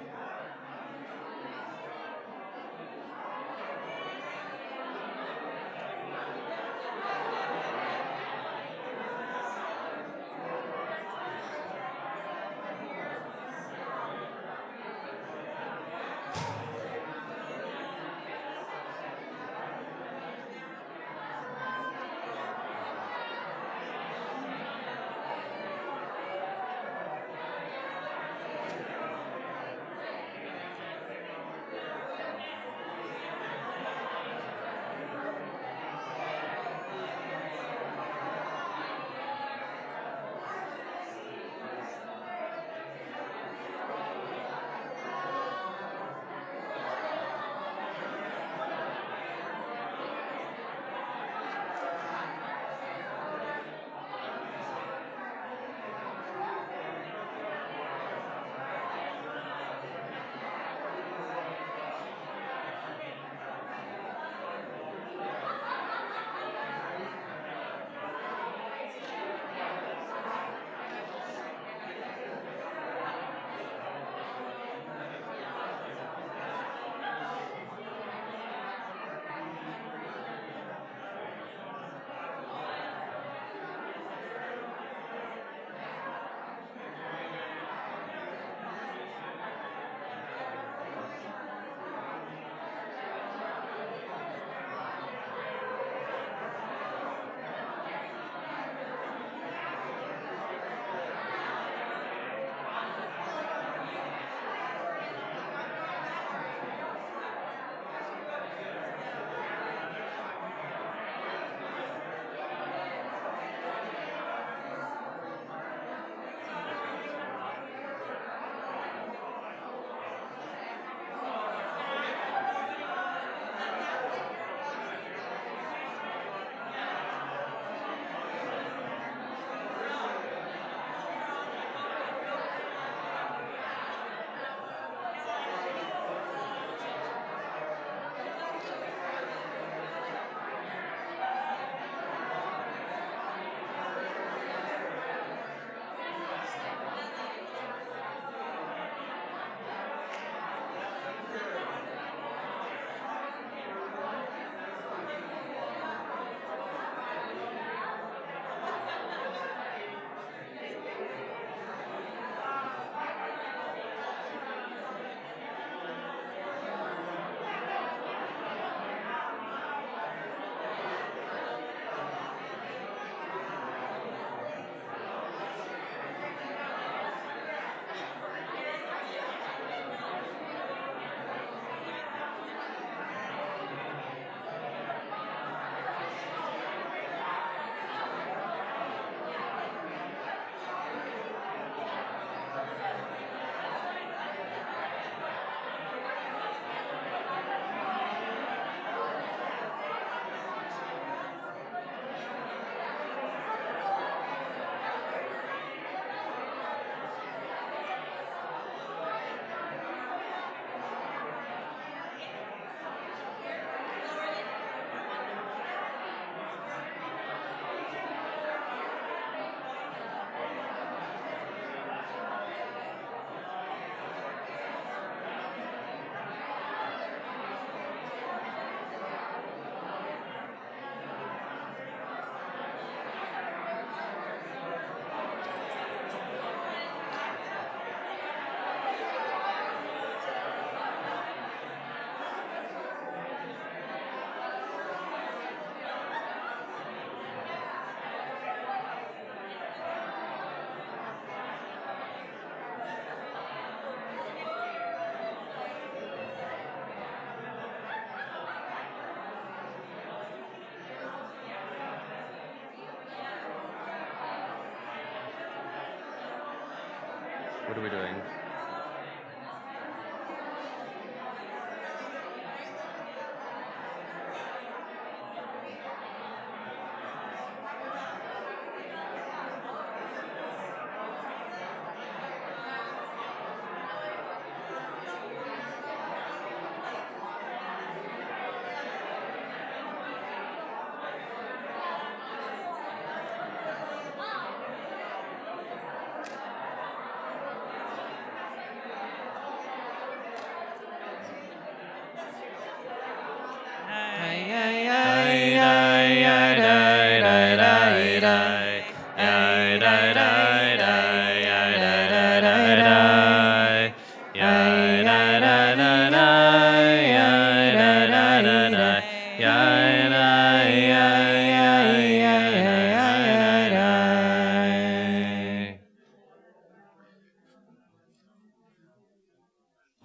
What are we doing?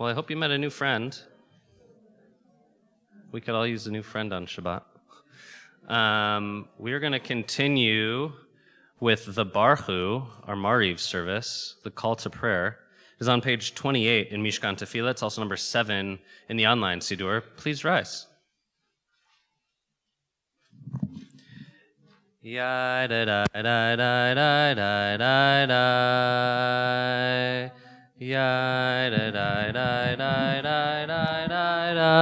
Well, I hope you met a new friend. We could all use a new friend on Shabbat. We're going to continue with the Barhu, our Mariv service, the call to prayer. It is on page 28 in Mishkan Tefillah. It's also number 7 in the online Siddur. Please rise. Ya da da da da da da da da. Ya da da da da da da da.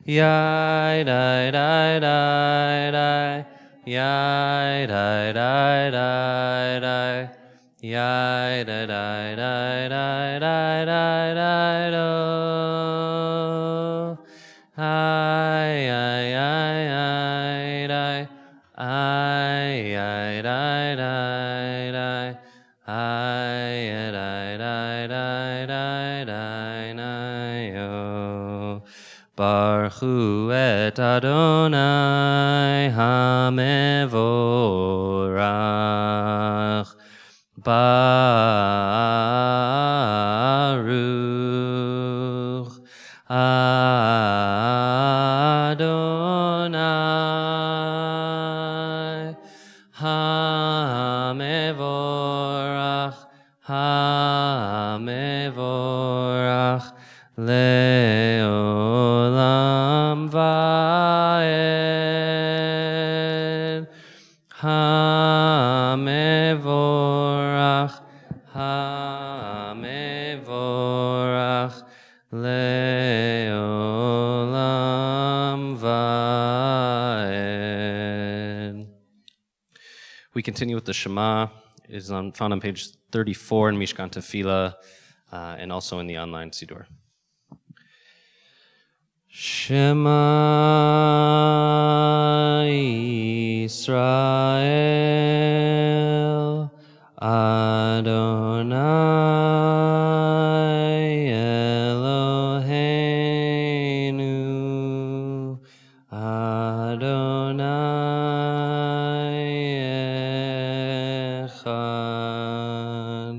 Ya da da da da. Ya da da da da. Ya da da da da da da da. Ay ay ay ay ay ay ay ay ay ay ay ay. Baruchu et Adonai hamevorach. Baruch Adonai hamevorach hamevorach leolam vaed hamevorach hamevorach leolam vaed. We continue with the Shema. It is found on page 34 in Mishkan Tefillah and also in the online Siddur. Shema Yisrael Adonai Eloheinu Adonai Echad.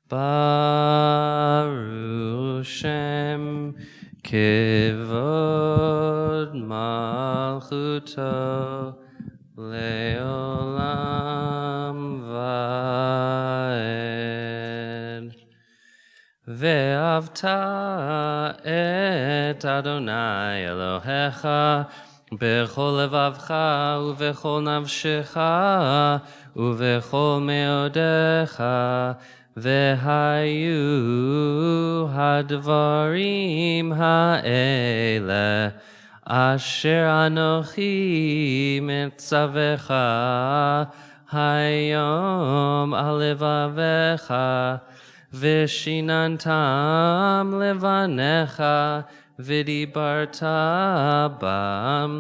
Baruch Shem Kivod Malchuto Leolam Vaed. Ve'avta et Adonai Elohecha bechol levavcha uvechol nafshecha uvechol meodecha vehayu hadvarim ha'ele asher anochi mitzavecha hayom alevavecha vishinantam levanecha vidibarta bam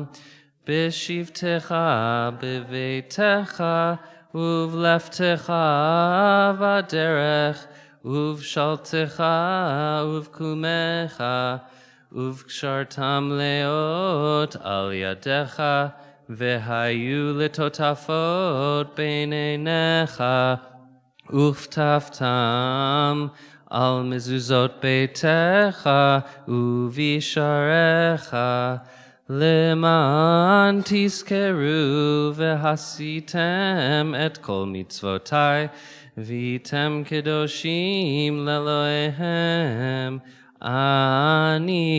bishivtecha bevetecha uvleftecha vaderech uvshaltecha uvkumecha uvkshartam leot al yadecha vehayu litotafot beinenecha uftaftam al mezuzot beitecha uvisharecha למען תזכרו ועשיתם את כל מצוותיי, והייתם קדושים לאלוהיהם. אני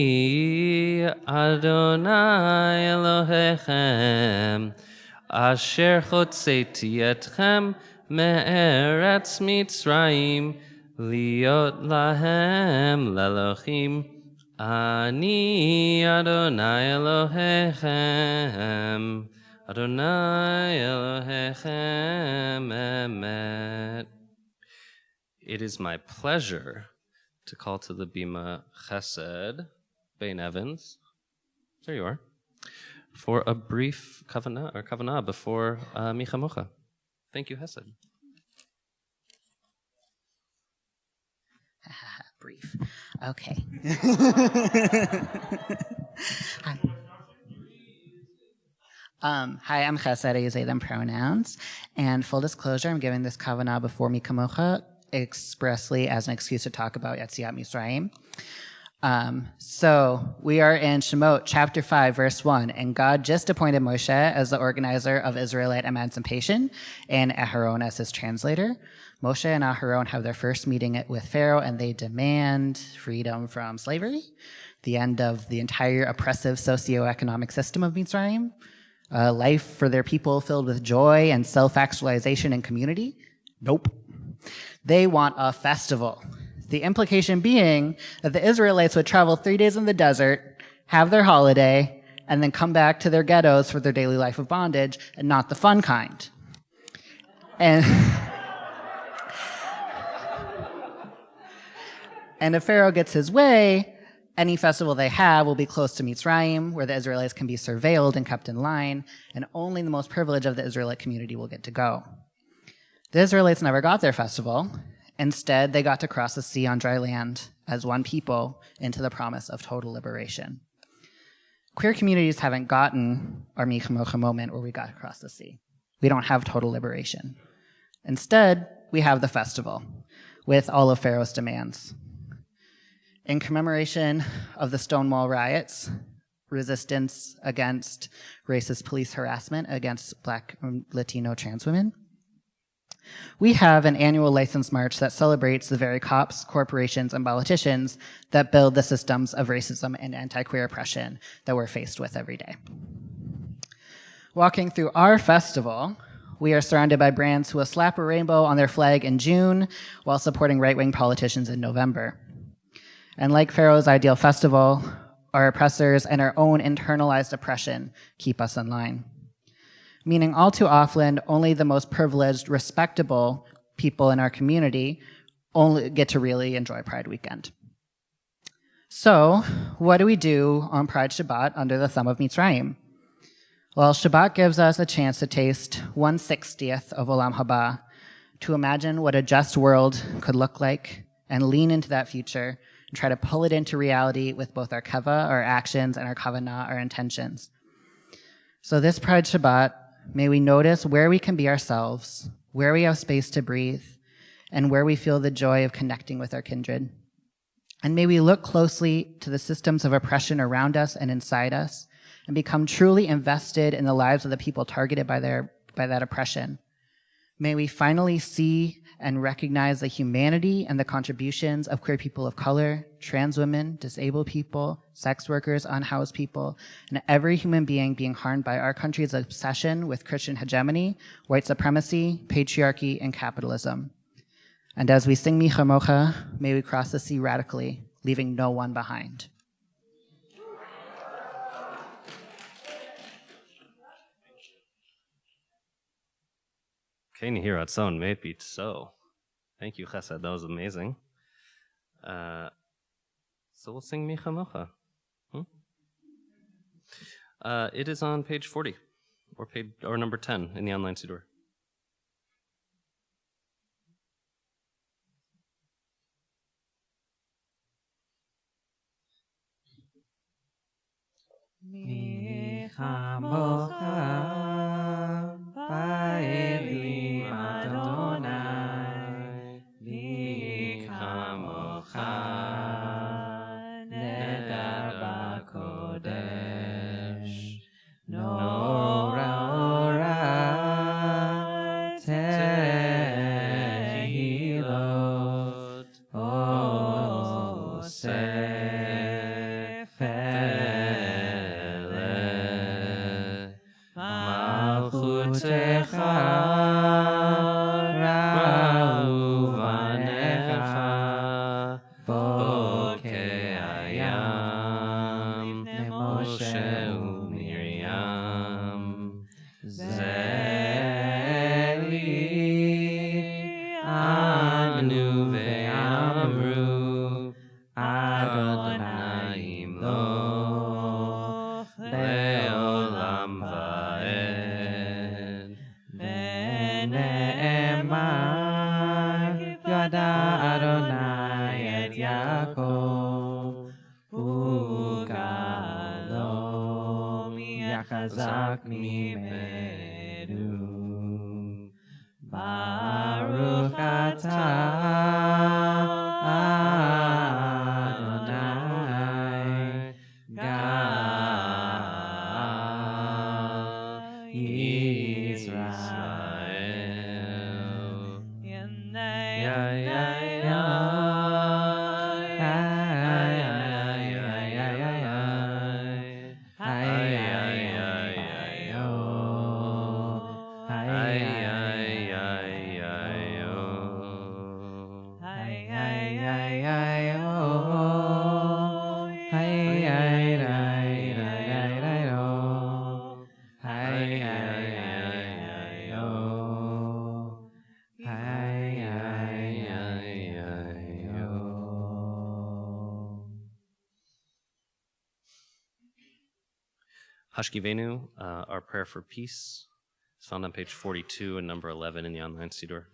אדוני אלוהיכם, אשר הוצאתי אתכם מארץ מצרים, להיות להם לאלוהים. אני אדוני אלוהיכם, אדוני אלוהיכם emet. It is my pleasure to call to the Bima Chesed, Bain Evans, there you are, for a brief kavanah before Micha Mocha. Thank you, Chesed. Brief. Okay. Hi, I'm Chesed. I use they, them pronouns. And full disclosure, I'm giving this kavanah before Micha Mocha expressly as an excuse to talk about Yetziat Mitzrayim. So we are in Shemot chapter 5, verse 1, and God just appointed Moshe as the organizer of Israelite emancipation and Aharon as his translator. Moshe and Aharon have their first meeting with Pharaoh, and they demand freedom from slavery, the end of the entire oppressive socioeconomic system of Mitzrayim, a life for their people filled with joy and self-actualization and community. Nope. They want a festival. The implication being that the Israelites would travel 3 days in the desert, have their holiday, and then come back to their ghettos for their daily life of bondage, and not the fun kind. And if Pharaoh gets his way, any festival they have will be close to Mitzrayim, where the Israelites can be surveilled and kept in line, and only the most privileged of the Israelite community will get to go. The Israelites never got their festival. Instead, they got to cross the sea on dry land as one people into the promise of total liberation. Queer communities haven't gotten our Micha Mocha moment where we got across the sea. We don't have total liberation. Instead, we have the festival with all of Pharaoh's demands. In commemoration of the Stonewall riots, resistance against racist police harassment against Black and Latino trans women, we have an annual license march that celebrates the very cops, corporations, and politicians that build the systems of racism and anti-queer oppression that we're faced with every day. Walking through our festival, we are surrounded by brands who will slap a rainbow on their flag in June while supporting right-wing politicians in November. And like Pharaoh's ideal festival, our oppressors and our own internalized oppression keep us in line. Meaning all too often, only the most privileged, respectable people in our community only get to really enjoy Pride Weekend. So, what do we do on Pride Shabbat under the thumb of Mitzrayim? Well, Shabbat gives us a chance to taste 1/60th of Olam Haba, to imagine what a just world could look like, and lean into that future, and try to pull it into reality with both our kava, our actions, and our kavanah, our intentions. So this Pride Shabbat, may we notice where we can be ourselves, where we have space to breathe, and where we feel the joy of connecting with our kindred. And may we look closely to the systems of oppression around us and inside us, and become truly invested in the lives of the people targeted by that oppression. May we finally see and recognize the humanity and the contributions of queer people of color, trans women, disabled people, sex workers, unhoused people, and every human being harmed by our country's obsession with Christian hegemony, white supremacy, patriarchy, and capitalism. And as we sing Micha Mocha, may we cross the sea radically, leaving no one behind. Kein Hiratzon, maybe so. Thank you, Chesed. That was amazing. So we'll sing Micha Mocha. It is on page 40, or number 10 in the online Siddur. Micha Mocha, Ba'elim Adonai, Micha Mocha, Nedar BaKodesh, Techa Ra'uvanecha Bokei Hayam Moshe u'Miriam Zeli Anu ve'amru Adonai lo le'olam va'ed Ve'ne'emar Yada Adonai et Yaakov Ugalo Yachazak mimenu Baruch atah Adonai Gal Yisrael. Ya ya ya. Hashkivenu, our prayer for peace, is found on page 42 and number 11 in the online Siddur.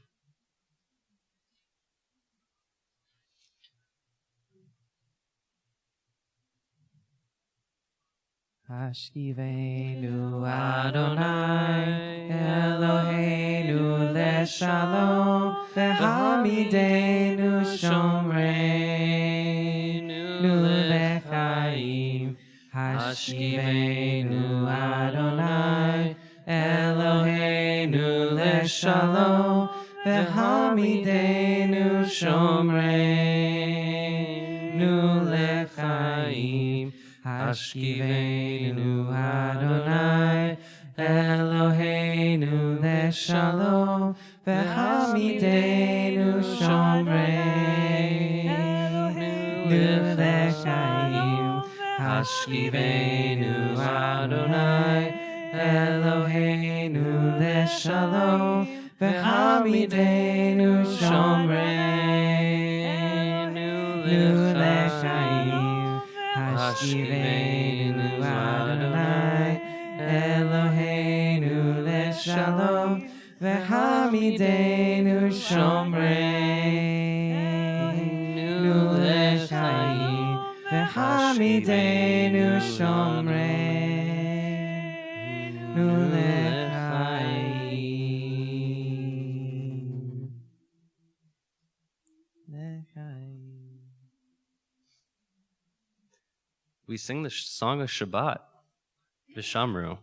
Hashkivenu Adonai Eloheinu leshalom V'hamidenu shomreinu lechaim Hashkivenu Adonai Eloheinu leshalom V'hamidenu shomreinu lechaim Hashkivenu Adonai Eloheinu leshalom V'hamidenu shomreinu lechaim Hashkivenu Adonai Eloheinu leshalom V'hamidenu shomreinu lechaim Hashkivenu Adonai Eloheinu leshalom V'hamidenu shomreinu lechaim V'hamidenu shomreinu lechaim. We sing the song of Shabbat, Vishamru.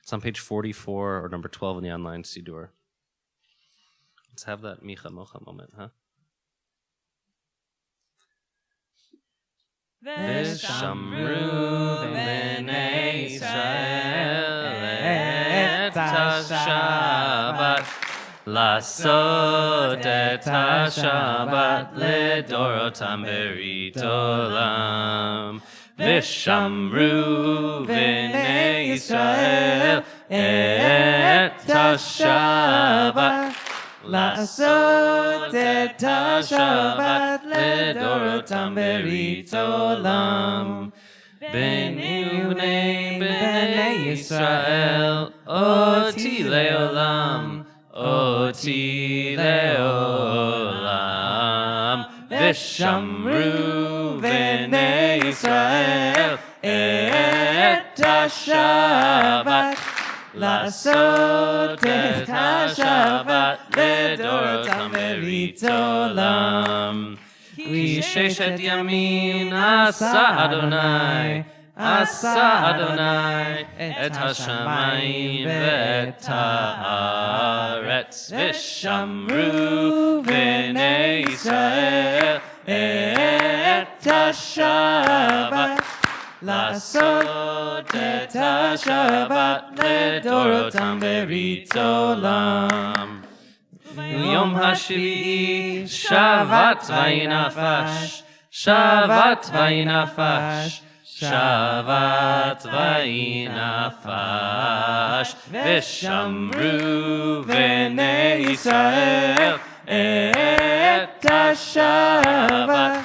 It's on page 44 or number 12 in the online Siddur. Let's have that Micha Mocha moment, huh? Vishamru b'nei Yisrael et ha-Shabbat Lasot et ha-Shabbat ledorotam berit olam Vishamru b'nei Yisrael et ha-Shabbat Lasot et ha-Shabbat ledorotam berit olam B'nei b'nei Yisrael oti leolam Oti leolam Vishamru b'nei Yisrael et ha-Shabbat Lasot et ha-Shabbat ledorotam berit olam Ki sheshet yamin asa Adonai et hashamayim ve'et haaretz Vishamru b'nei Yisrael et ha-Shabbat לעשות את השבת לדורותם ברית עולם. ויום השביעי שבת ויהי נפש, שבת ויהי נפש, שבת ויהי נפש, ושמרו בני ישראל את השבת,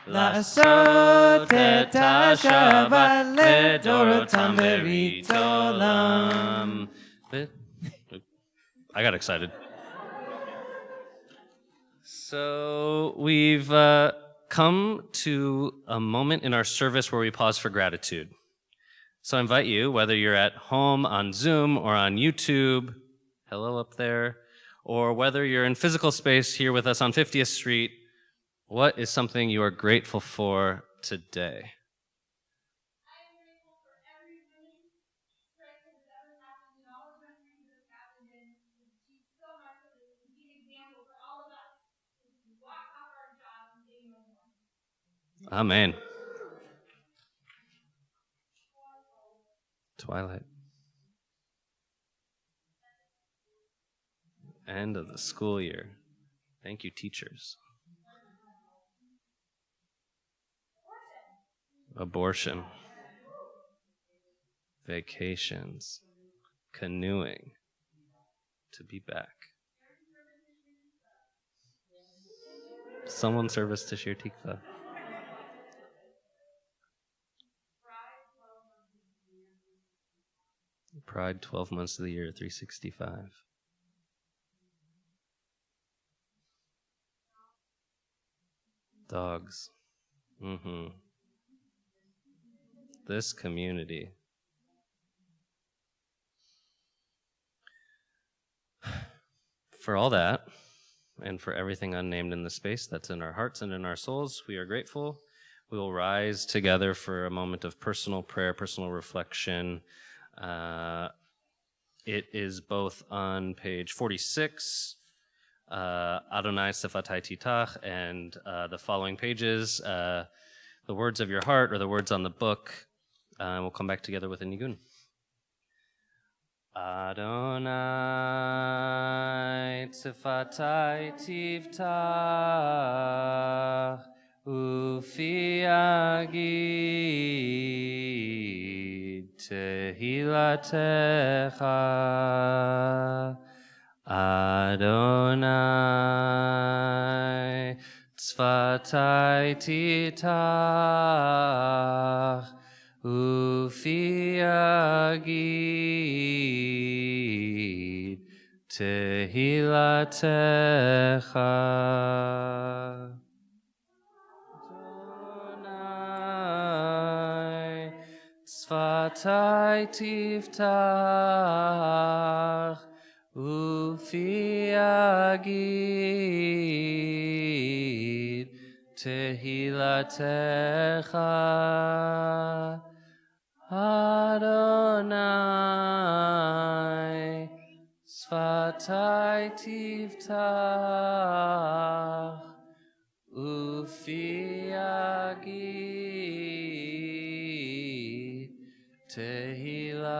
לעשות את השבת לדורותם ברית עולם. I got excited. So we've come to a moment in our service where we pause for gratitude. So I invite you, whether you're at home on Zoom or on YouTube, hello up there, or whether you're in physical space here with us on 50th Street, what is something you are grateful for today? Amen. Twilight. End of the school year. Thank you, teachers. Abortion. Vacations. Canoeing. To be back. Someone service to Shir Tikva. Pride 12 months of the year, 365. Dogs. This community. For all that, and for everything unnamed in the space that's in our hearts and in our souls, we are grateful. We will rise together for a moment of personal prayer, personal reflection. It is both on page 46, Adonai Sifatai Titach, and the following pages, the words of your heart or the words on the book. We'll come back together with a nigun. Adonai Sifatai Tivtach Ufi Agid Tehilatecha Adonai Tzvatai Titach Ufi Agid Tehilatecha Tzvatai tiftach ufi agid tehilatecha Adonai Tzvatai tiftach ufi agid tehilatecha.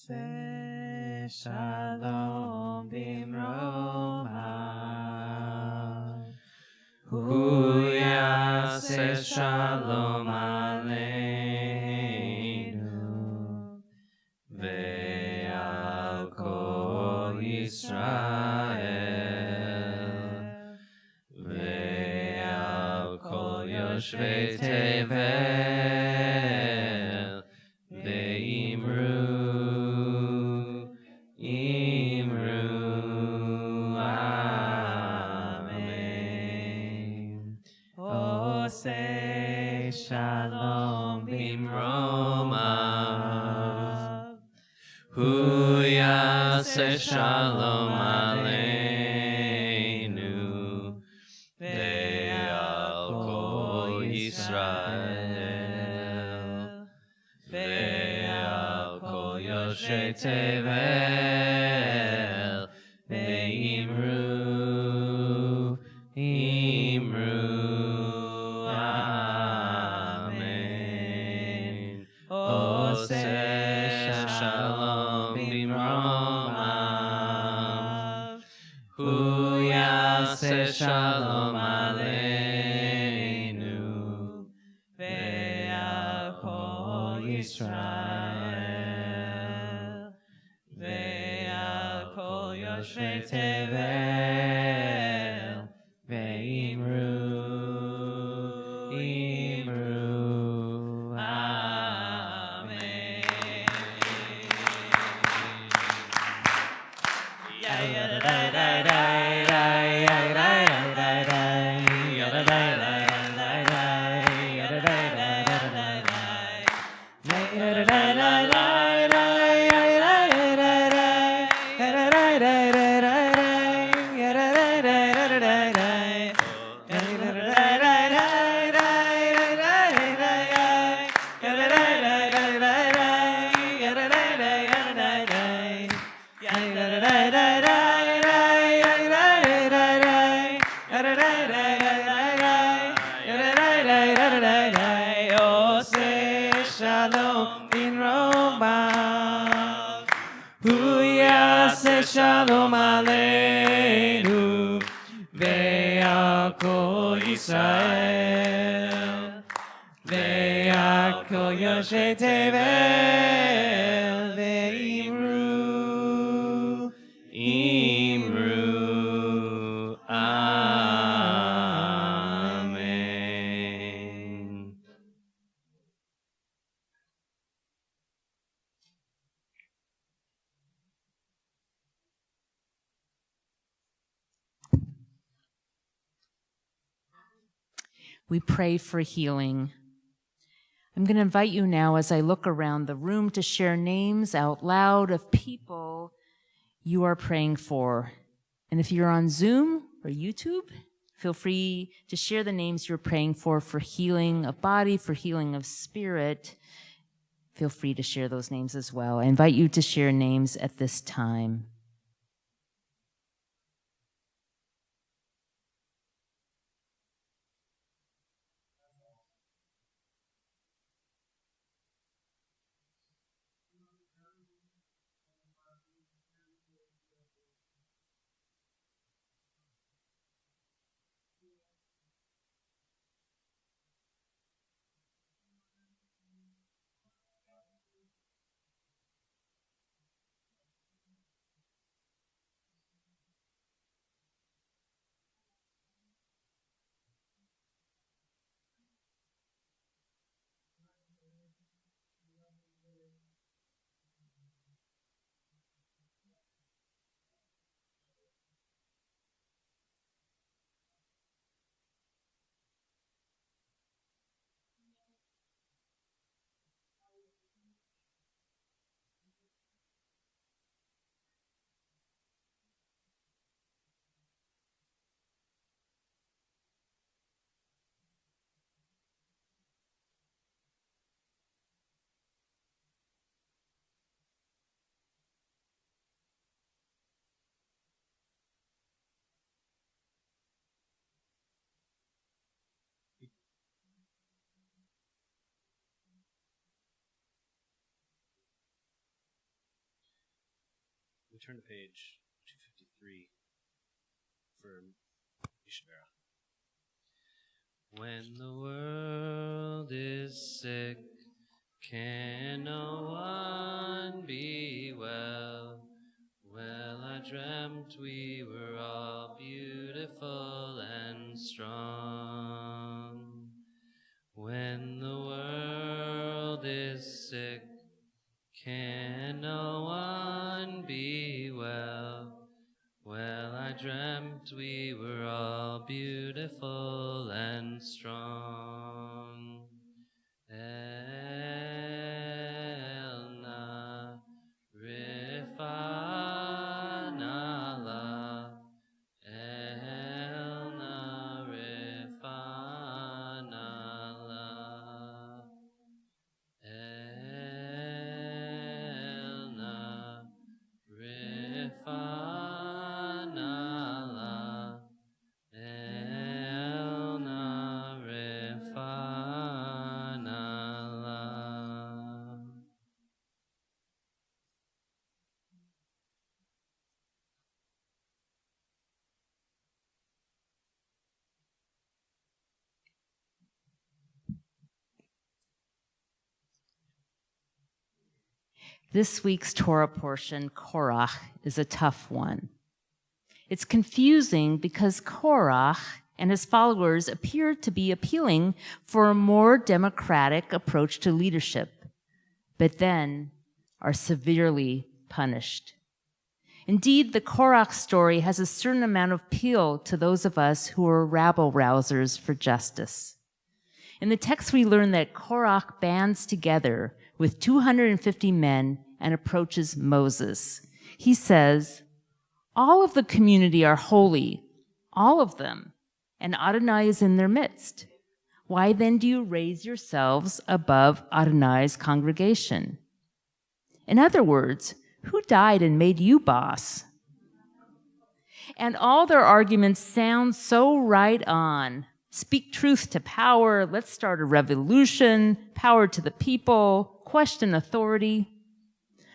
Ose shalom bimroma. Hu yaseh shalom aleinu. Ve'al kol Yisrael. Ve'al kol yoshvei tevel. Ve'imru, imru, amen. Ose shalom bimromav. Hu yaseh shalom aleinu. Ve'al kol Yisrael. Ve'al kol yoshvei tevel. Ve'imru, imru, amen. Ose shalom bimromav. Hu yaseh shalom aleinu. Ve'al kol Yisrael. Ve'al kol yoshvei tevel. Ve'imru, imru, amen. Ose shalom in Roma. Hu yaseh shalom aleinu. Ve'al kol Yisrael. Ve'al kol yoshvei tevel. Ve'imru, imru, amen. We pray for healing. I'm going to invite you now, as I look around the room, to share names out loud of people you are praying for. And if you're on Zoom or YouTube, feel free to share the names you're praying for healing of body, for healing of spirit. Feel free to share those names as well. I invite you to share names at this time. turn to page 253 for Yeshivera. When the world is sick, can no one be well? Well, I dreamt we were all beautiful and strong. When the world is sick, can no one be well? Well, I dreamt we were all beautiful and strong. Elna Rifanala, Elna Rifanala, Elna Rifanala, Elna Rifanala. This week's Torah portion, Korach, is a tough one. It's confusing because Korach and his followers appear to be appealing for a more democratic approach to leadership, but then are severely punished. Indeed, the Korach story has a certain amount of appeal to those of us who are rabble-rousers for justice. In the text, we learn that Korach bands together with 250 men and approaches Moses. He says, "All of the community are holy, all of them, and Adonai is in their midst. Why then do you raise yourselves above Adonai's congregation?" In other words, who died and made you boss? And all their arguments sound so right on. Speak truth to power, let's start a revolution, power to the people, question authority.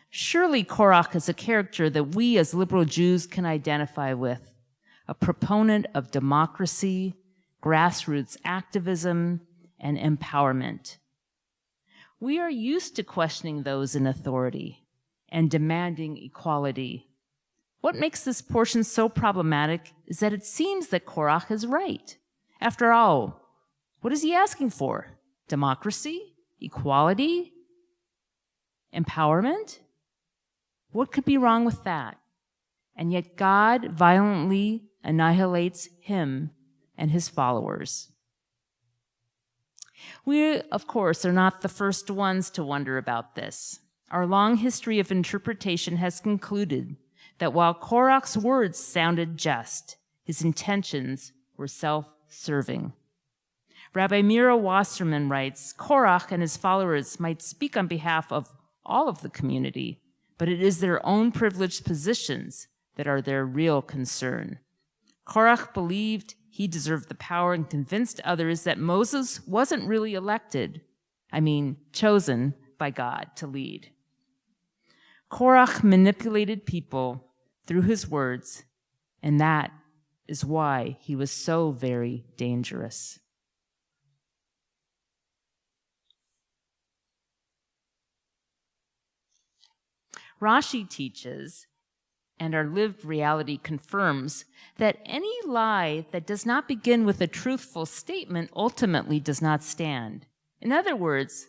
Surely Korach is a character that we as liberal Jews can identify with, a proponent of democracy, grassroots activism, and empowerment. We are used to questioning those in authority and demanding equality. What makes this portion so problematic is that it seems that Korach is right. After all, what is he asking for? Democracy? Equality? Empowerment? What could be wrong with that? And yet God violently annihilates him and his followers. We, of course, are not the first ones to wonder about this. Our long history of interpretation has concluded that while Korach's words sounded just, his intentions were self-serving. Rabbi Mira Wasserman writes, Korach and his followers might speak on behalf of all of the community, but it is their own privileged positions that are their real concern. Korach believed he deserved the power and convinced others that Moses wasn't really chosen by God to lead. Korach manipulated people through his words, and that is why he was so very dangerous. Rashi teaches, and our lived reality confirms, that any lie that does not begin with a truthful statement ultimately does not stand. In other words,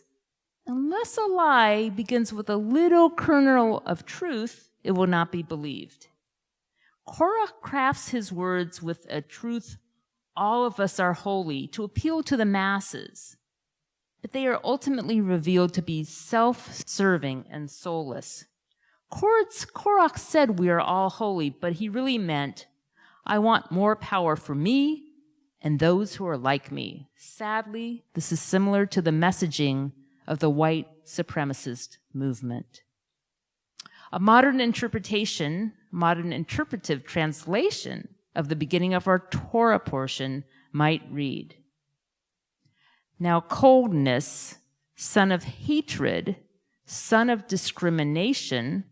unless a lie begins with a little kernel of truth, it will not be believed. Korach crafts his words with a truth, all of us are holy, to appeal to the masses. But they are ultimately revealed to be self-serving and soulless. Korach said we are all holy, but he really meant, I want more power for me and those who are like me. Sadly, this is similar to the messaging of the white supremacist movement. A modern interpretive translation of the beginning of our Torah portion might read, Now coldness, son of hatred, son of discrimination,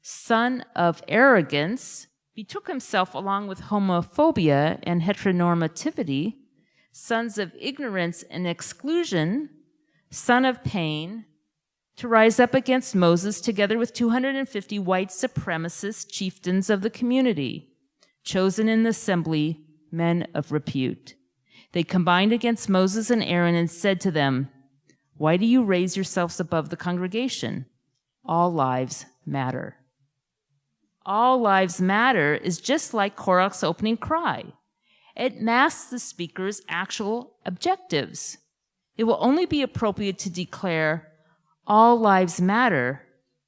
son of arrogance, betook himself along with homophobia and heteronormativity, sons of ignorance and exclusion, son of pain, to rise up against Moses together with 250 white supremacist chieftains of the community, chosen in the assembly, men of repute. They combined against Moses and Aaron and said to them, "Why do you raise yourselves above the congregation? All lives matter." All lives matter is just like Korach's opening cry. It masks the speaker's actual objectives. It will only be appropriate to declare all lives matter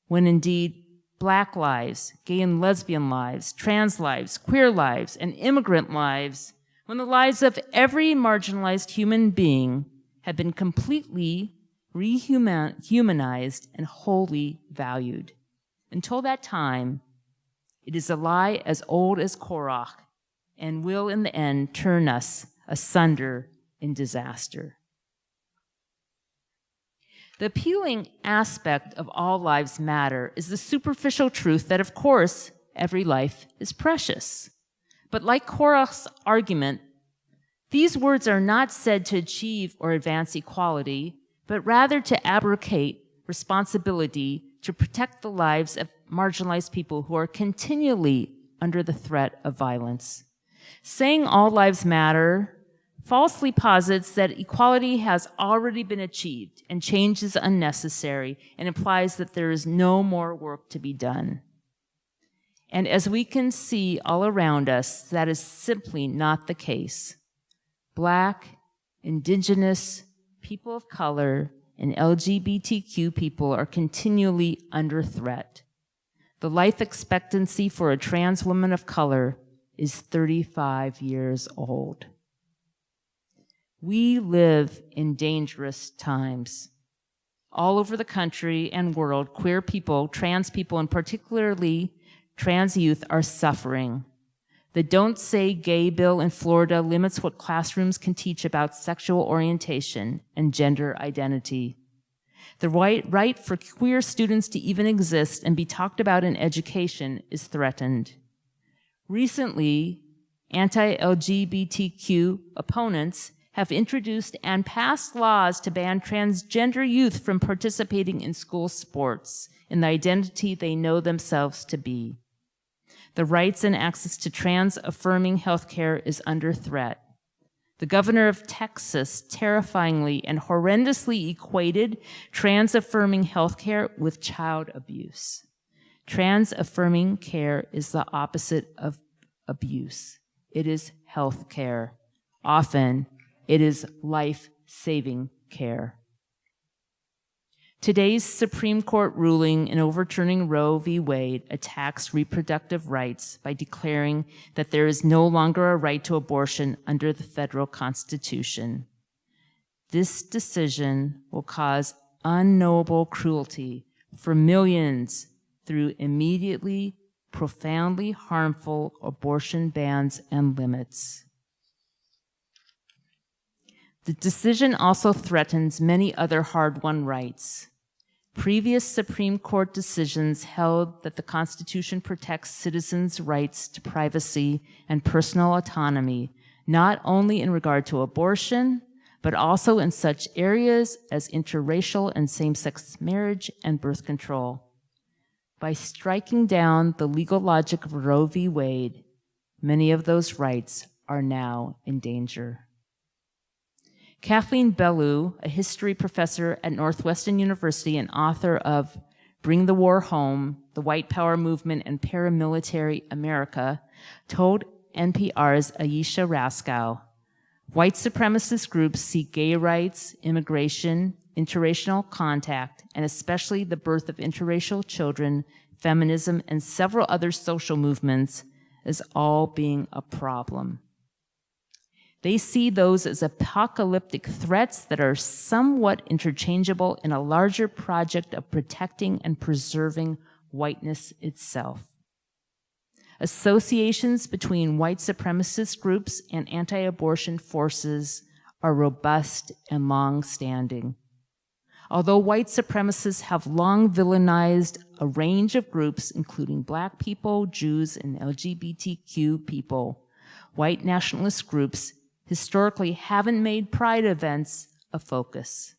when indeed Black lives, gay and lesbian lives, trans lives, queer lives, and immigrant lives, when the lives of every marginalized human being have been completely rehumanized and wholly valued. Until that time, it is a lie as old as Korach and will in the end turn us asunder in disaster. The appealing aspect of all lives matter is the superficial truth that, of course, every life is precious. But like Korach's argument, these words are not said to achieve or advance equality, but rather to abrogate responsibility to protect the lives of marginalized people who are continually under the threat of violence. Saying all lives matter falsely posits that equality has already been achieved and change is unnecessary, and implies that there is no more work to be done. And as we can see all around us, that is simply not the case. Black, Indigenous, people of color, and LGBTQ people are continually under threat. The life expectancy for a trans woman of color is 35 years old. We live in dangerous times. All over the country and world, queer people, trans people, and particularly trans youth are suffering. The Don't Say Gay bill in Florida limits what classrooms can teach about sexual orientation and gender identity. The right for queer students to even exist and be talked about in education is threatened. Recently, anti-LGBTQ opponents have introduced and passed laws to ban transgender youth from participating in school sports in the identity they know themselves to be. The rights and access to trans-affirming healthcare is under threat. The governor of Texas terrifyingly and horrendously equated trans-affirming healthcare with child abuse. Trans-affirming care is the opposite of abuse. It is health care. Often, it is life-saving care. Today's Supreme Court ruling in overturning Roe v. Wade attacks reproductive rights by declaring that there is no longer a right to abortion under the federal Constitution. This decision will cause unknowable cruelty for millions through immediately, profoundly harmful abortion bans and limits. The decision also threatens many other hard-won rights. Previous Supreme Court decisions held that the Constitution protects citizens' rights to privacy and personal autonomy, not only in regard to abortion, but also in such areas as interracial and same-sex marriage and birth control. By striking down the legal logic of Roe v. Wade, many of those rights are now in danger. Kathleen Belew, a history professor at Northwestern University and author of Bring the War Home, The White Power Movement and Paramilitary America, told NPR's Ayesha Raskow, white supremacist groups see gay rights, immigration, interracial contact, and especially the birth of interracial children, feminism, and several other social movements as all being a problem. They see those as apocalyptic threats that are somewhat interchangeable in a larger project of protecting and preserving whiteness itself. Associations between white supremacist groups and anti-abortion forces are robust and long-standing. Although white supremacists have long villainized a range of groups, including Black people, Jews, and LGBTQ people, white nationalist groups historically haven't made pride events a focus.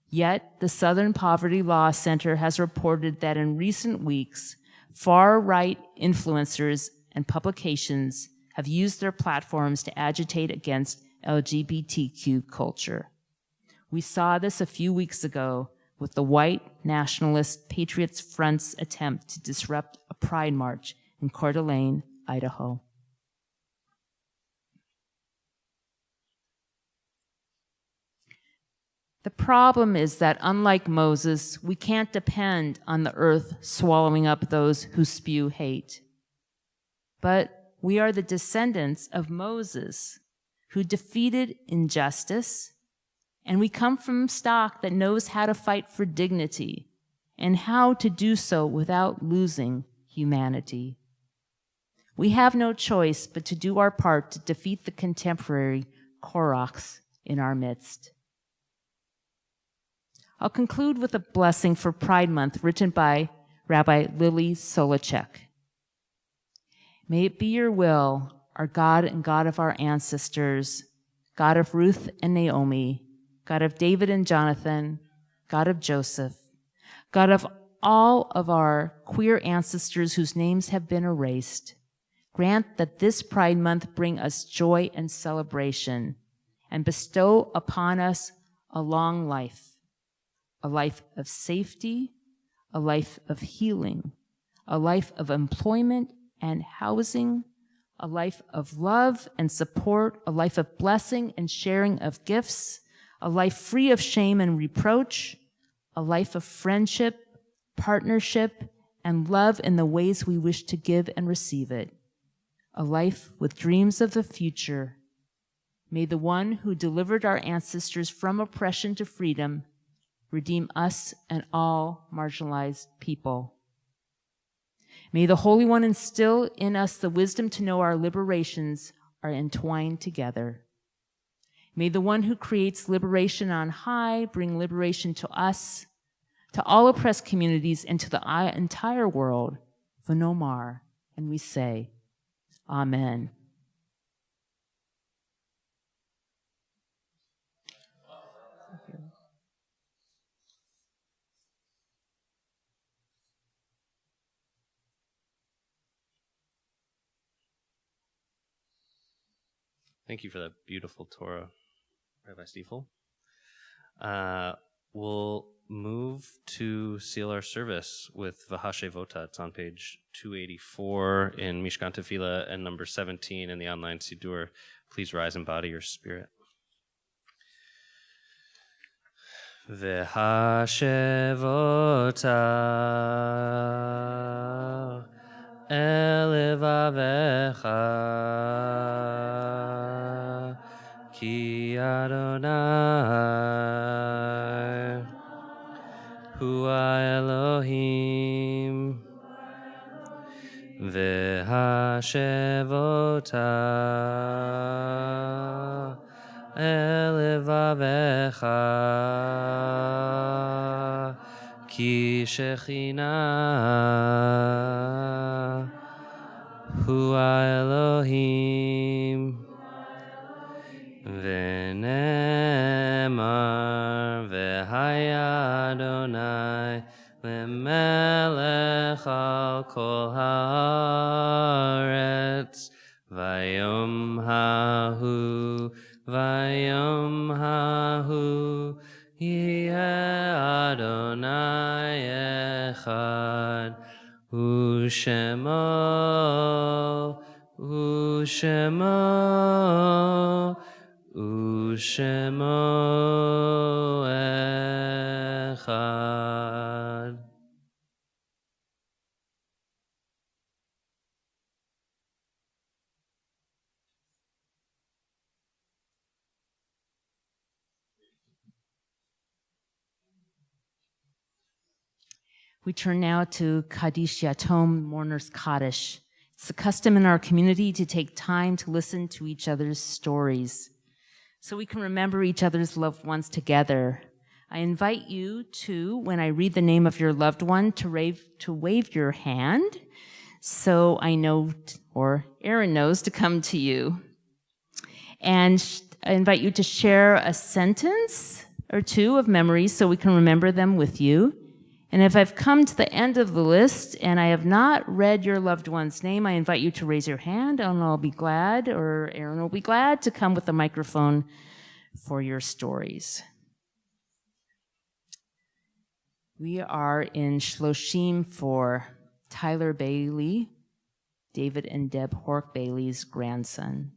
Yet, the Southern Poverty Law Center has reported that in recent weeks, far-right influencers and publications have used their platforms to agitate against LGBTQ culture. We saw this a few weeks ago with the white nationalist Patriots Front's attempt to disrupt a pride march in Coeur d'Alene, Idaho. The problem is that, unlike Moses, we can't depend on the earth swallowing up those who spew hate. But we are the descendants of Moses, who defeated injustice, and we come from stock that knows how to fight for dignity and how to do so without losing humanity. We have no choice but to do our part to defeat the contemporary Korachs in our midst. I'll conclude with a blessing for Pride Month written by Rabbi Lily Solacek. May it be your will, our God and God of our ancestors, God of Ruth and Naomi, God of David and Jonathan, God of Joseph, God of all of our queer ancestors whose names have been erased, grant that this Pride Month bring us joy and celebration, and bestow upon us a long life. A life of safety, a life of healing, a life of employment and housing, a life of love and support, a life of blessing and sharing of gifts, a life free of shame and reproach, a life of friendship, partnership, and love in the ways we wish to give and receive it, a life with dreams of the future. May the one who delivered our ancestors from oppression to freedom redeem us and all marginalized people. May the Holy One instill in us the wisdom to know our liberations are entwined together. May the one who creates liberation on high bring liberation to us, to all oppressed communities, and to the entire world, V'nomar. And we say, Amen. Thank you for that beautiful Torah, Rabbi Stiefel. We'll move to seal our service with V'hashevota. It's on page 284 in Mishkan Tefillah and number 17 in the online Siddur. Please rise and body your spirit. V'hashevota elevavecha ki Adonai hu Elohim v'hashevota elevavecha ki Shekhinah hu Elohim v'nemar v'haya Adonai l'melech al kol haaretz vayom hahu yeh Adonai echad Ushemo echad. We turn now to Kaddish Yatom, Mourner's Kaddish. It's a custom in our community to take time to listen to each other's stories so we can remember each other's loved ones together. I invite you to, when I read the name of your loved one, to wave your hand so I know, or Aaron knows, to come to you. And I invite you to share a sentence or two of memories so we can remember them with you. And if I've come to the end of the list and I have not read your loved one's name, I invite you to raise your hand, and I'll be glad, or Aaron will be glad, to come with the microphone for your stories. We are in Shloshim for Tyler Bailey, David and Deb Hork Bailey's grandson.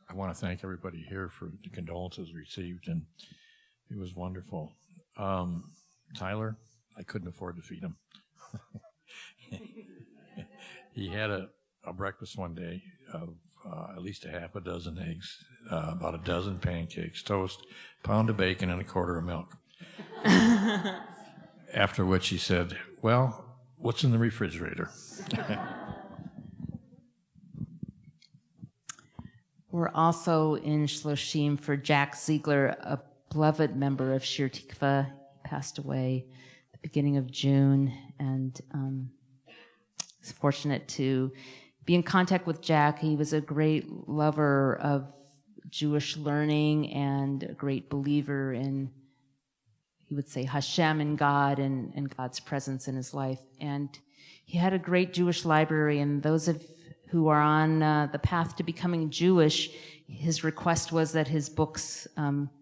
I want to thank everybody here for the condolences received, and it was wonderful. Tyler, I couldn't afford to feed him. He had a breakfast one day of at least a half a dozen eggs, about a dozen pancakes, toast, pound of bacon, and a quarter of milk. After which he said, "Well, what's in the refrigerator?" We're also in Shloshim for Jack Ziegler, a beloved member of Shir Tikva. He passed away at the beginning of June, and I was fortunate to be in contact with Jack. He was a great lover of Jewish learning and a great believer in, he would say, Hashem and God and God's presence in his life. And he had a great Jewish library, and those of who are on the path to becoming Jewish, his request was that his books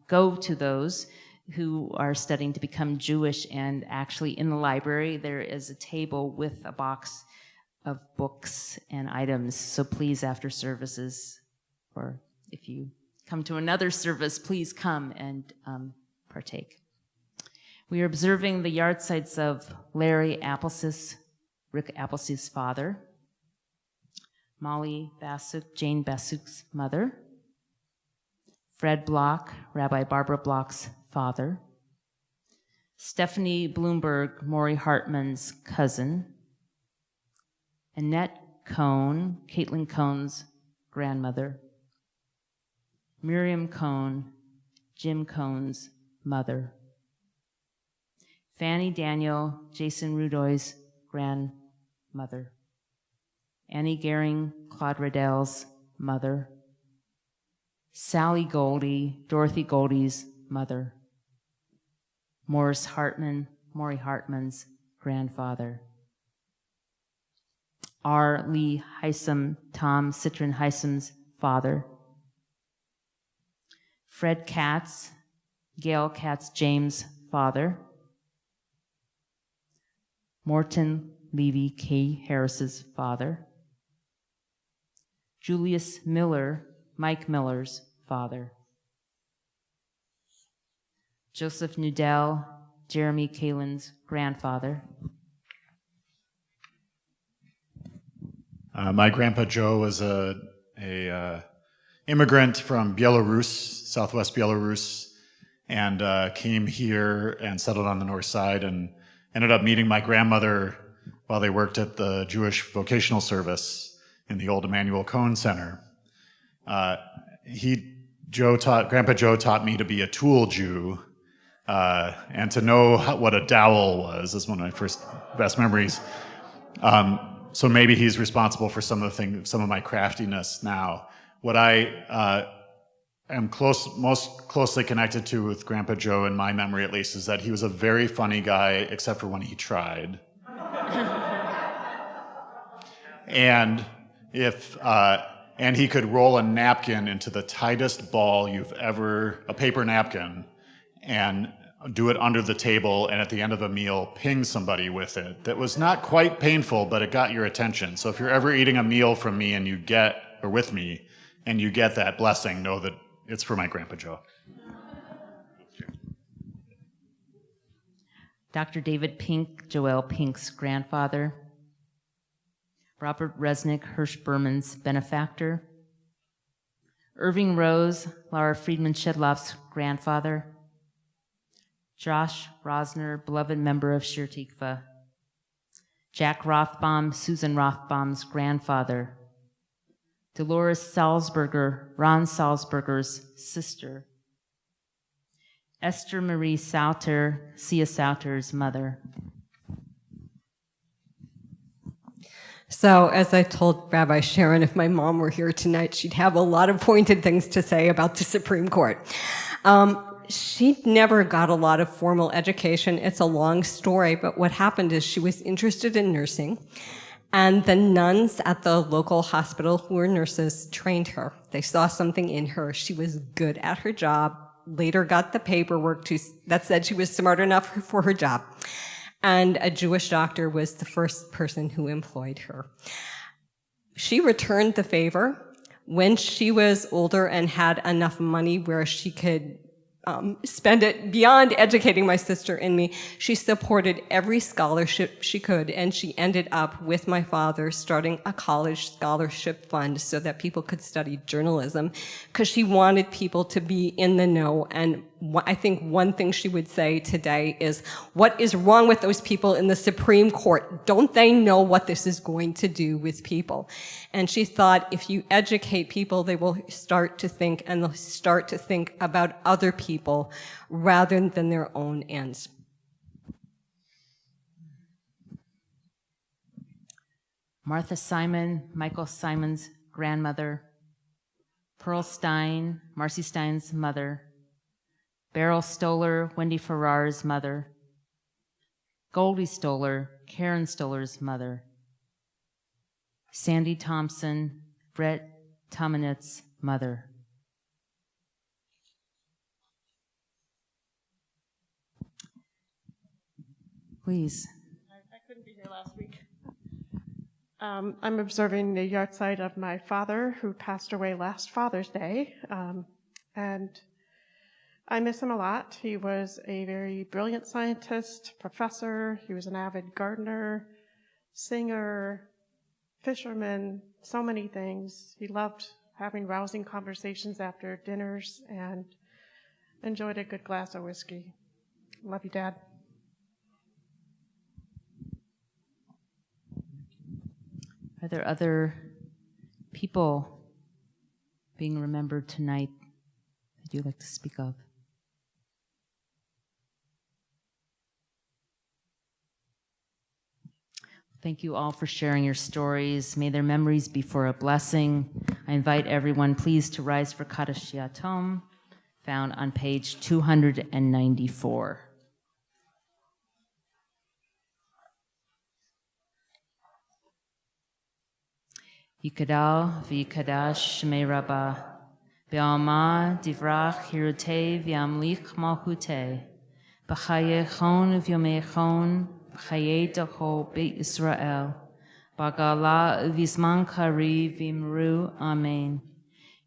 go to those who are studying to become Jewish. And actually in the library, there is a table with a box of books and items. So please, after services, or if you come to another service, please come and partake. We are observing the yahrzeits of Larry Applesis, Rick Applesis' father, Molly Bassuk, Jane Bassuk's mother, Fred Block, Rabbi Barbara Block's father, Stephanie Bloomberg, Maury Hartman's cousin, Annette Cohn, Caitlin Cohn's grandmother, Miriam Cohn, Jim Cohn's mother, Fanny Daniel, Jason Rudoy's grandmother, Annie Gehring, Claude Riddell's mother, Sally Goldie, Dorothy Goldie's mother, Morris Hartman, Maury Hartman's grandfather, R. Lee Heisem, Tom Citron Heisem's father, Fred Katz, Gail Katz James' father, Morton Levy K. Harris's father, Julius Miller, Mike Miller's father, Joseph Nudell, Jeremy Kalin's grandfather. My grandpa Joe was a immigrant from Belarus, southwest Belarus, and came here and settled on the north side, and ended up meeting my grandmother while they worked at the Jewish Vocational Service in the old Emmanuel Cohen Center. Grandpa Joe taught me to be a tool Jew, and to know what a dowel was. Is one of my first best memories. So maybe he's responsible for some of my craftiness now. What I am most closely connected to with Grandpa Joe, in my memory at least, is that he was a very funny guy, except for when he tried. And and he could roll a napkin into the tightest ball a paper napkin, and do it under the table, and at the end of a meal, ping somebody with it. That was not quite painful, but it got your attention. So if you're ever eating a meal from me or with me, and you get that blessing, know that it's for my Grandpa Joe. Dr. David Pink, Joel Pink's grandfather, Robert Resnick, Hirsch Berman's benefactor, Irving Rose, Laura Friedman Shedloff's grandfather, Josh Rosner, beloved member of Shir Tikva, Jack Rothbaum, Susan Rothbaum's grandfather, Dolores Salzberger, Ron Salzberger's sister. Esther Marie Sauter, Sia Sauter's mother. So, as I told Rabbi Sharon, if my mom were here tonight, she'd have a lot of pointed things to say about the Supreme Court. She never got a lot of formal education. It's a long story, but what happened is she was interested in nursing, and the nuns at the local hospital who were nurses trained her. They saw something in her. She was good at her job, later got the paperwork that said she was smart enough for her job. And a Jewish doctor was the first person who employed her. She returned the favor when she was older and had enough money where she could spend it beyond educating my sister and me. She supported every scholarship she could, and she ended up with my father starting a college scholarship fund so that people could study journalism, because she wanted people to be in the know. And I think one thing she would say today is, what is wrong with those people in the Supreme Court? Don't they know what this is going to do with people? And she thought, if you educate people, they will start to think, and they'll start to think about other people rather than their own ends. Martha Simon, Michael Simon's grandmother. Pearl Stein, Marcy Stein's mother. Beryl Stoller, Wendy Farrar's mother. Goldie Stoller, Karen Stoller's mother. Sandy Thompson, Brett Tomanitz's mother. Please. I couldn't be here last week. I'm observing the yahrzeit of my father, who passed away last Father's Day, and I miss him a lot. He was a very brilliant scientist, professor. He was an avid gardener, singer, fisherman, so many things. He loved having rousing conversations after dinners and enjoyed a good glass of whiskey. Love you, Dad. Are there other people being remembered tonight that you'd like to speak of? Thank you all for sharing your stories. May their memories be for a blessing. I invite everyone, please, to rise for Kaddish Yatom, found on page 294. Yikadal v'yikadash shmei Rabbah, be'alma divrach hirutei v'yamlich malchutei, b'chayechon v'yomechon, b'chayei dacho beit Yisrael, b'gala v'zman kari v'imru, amen.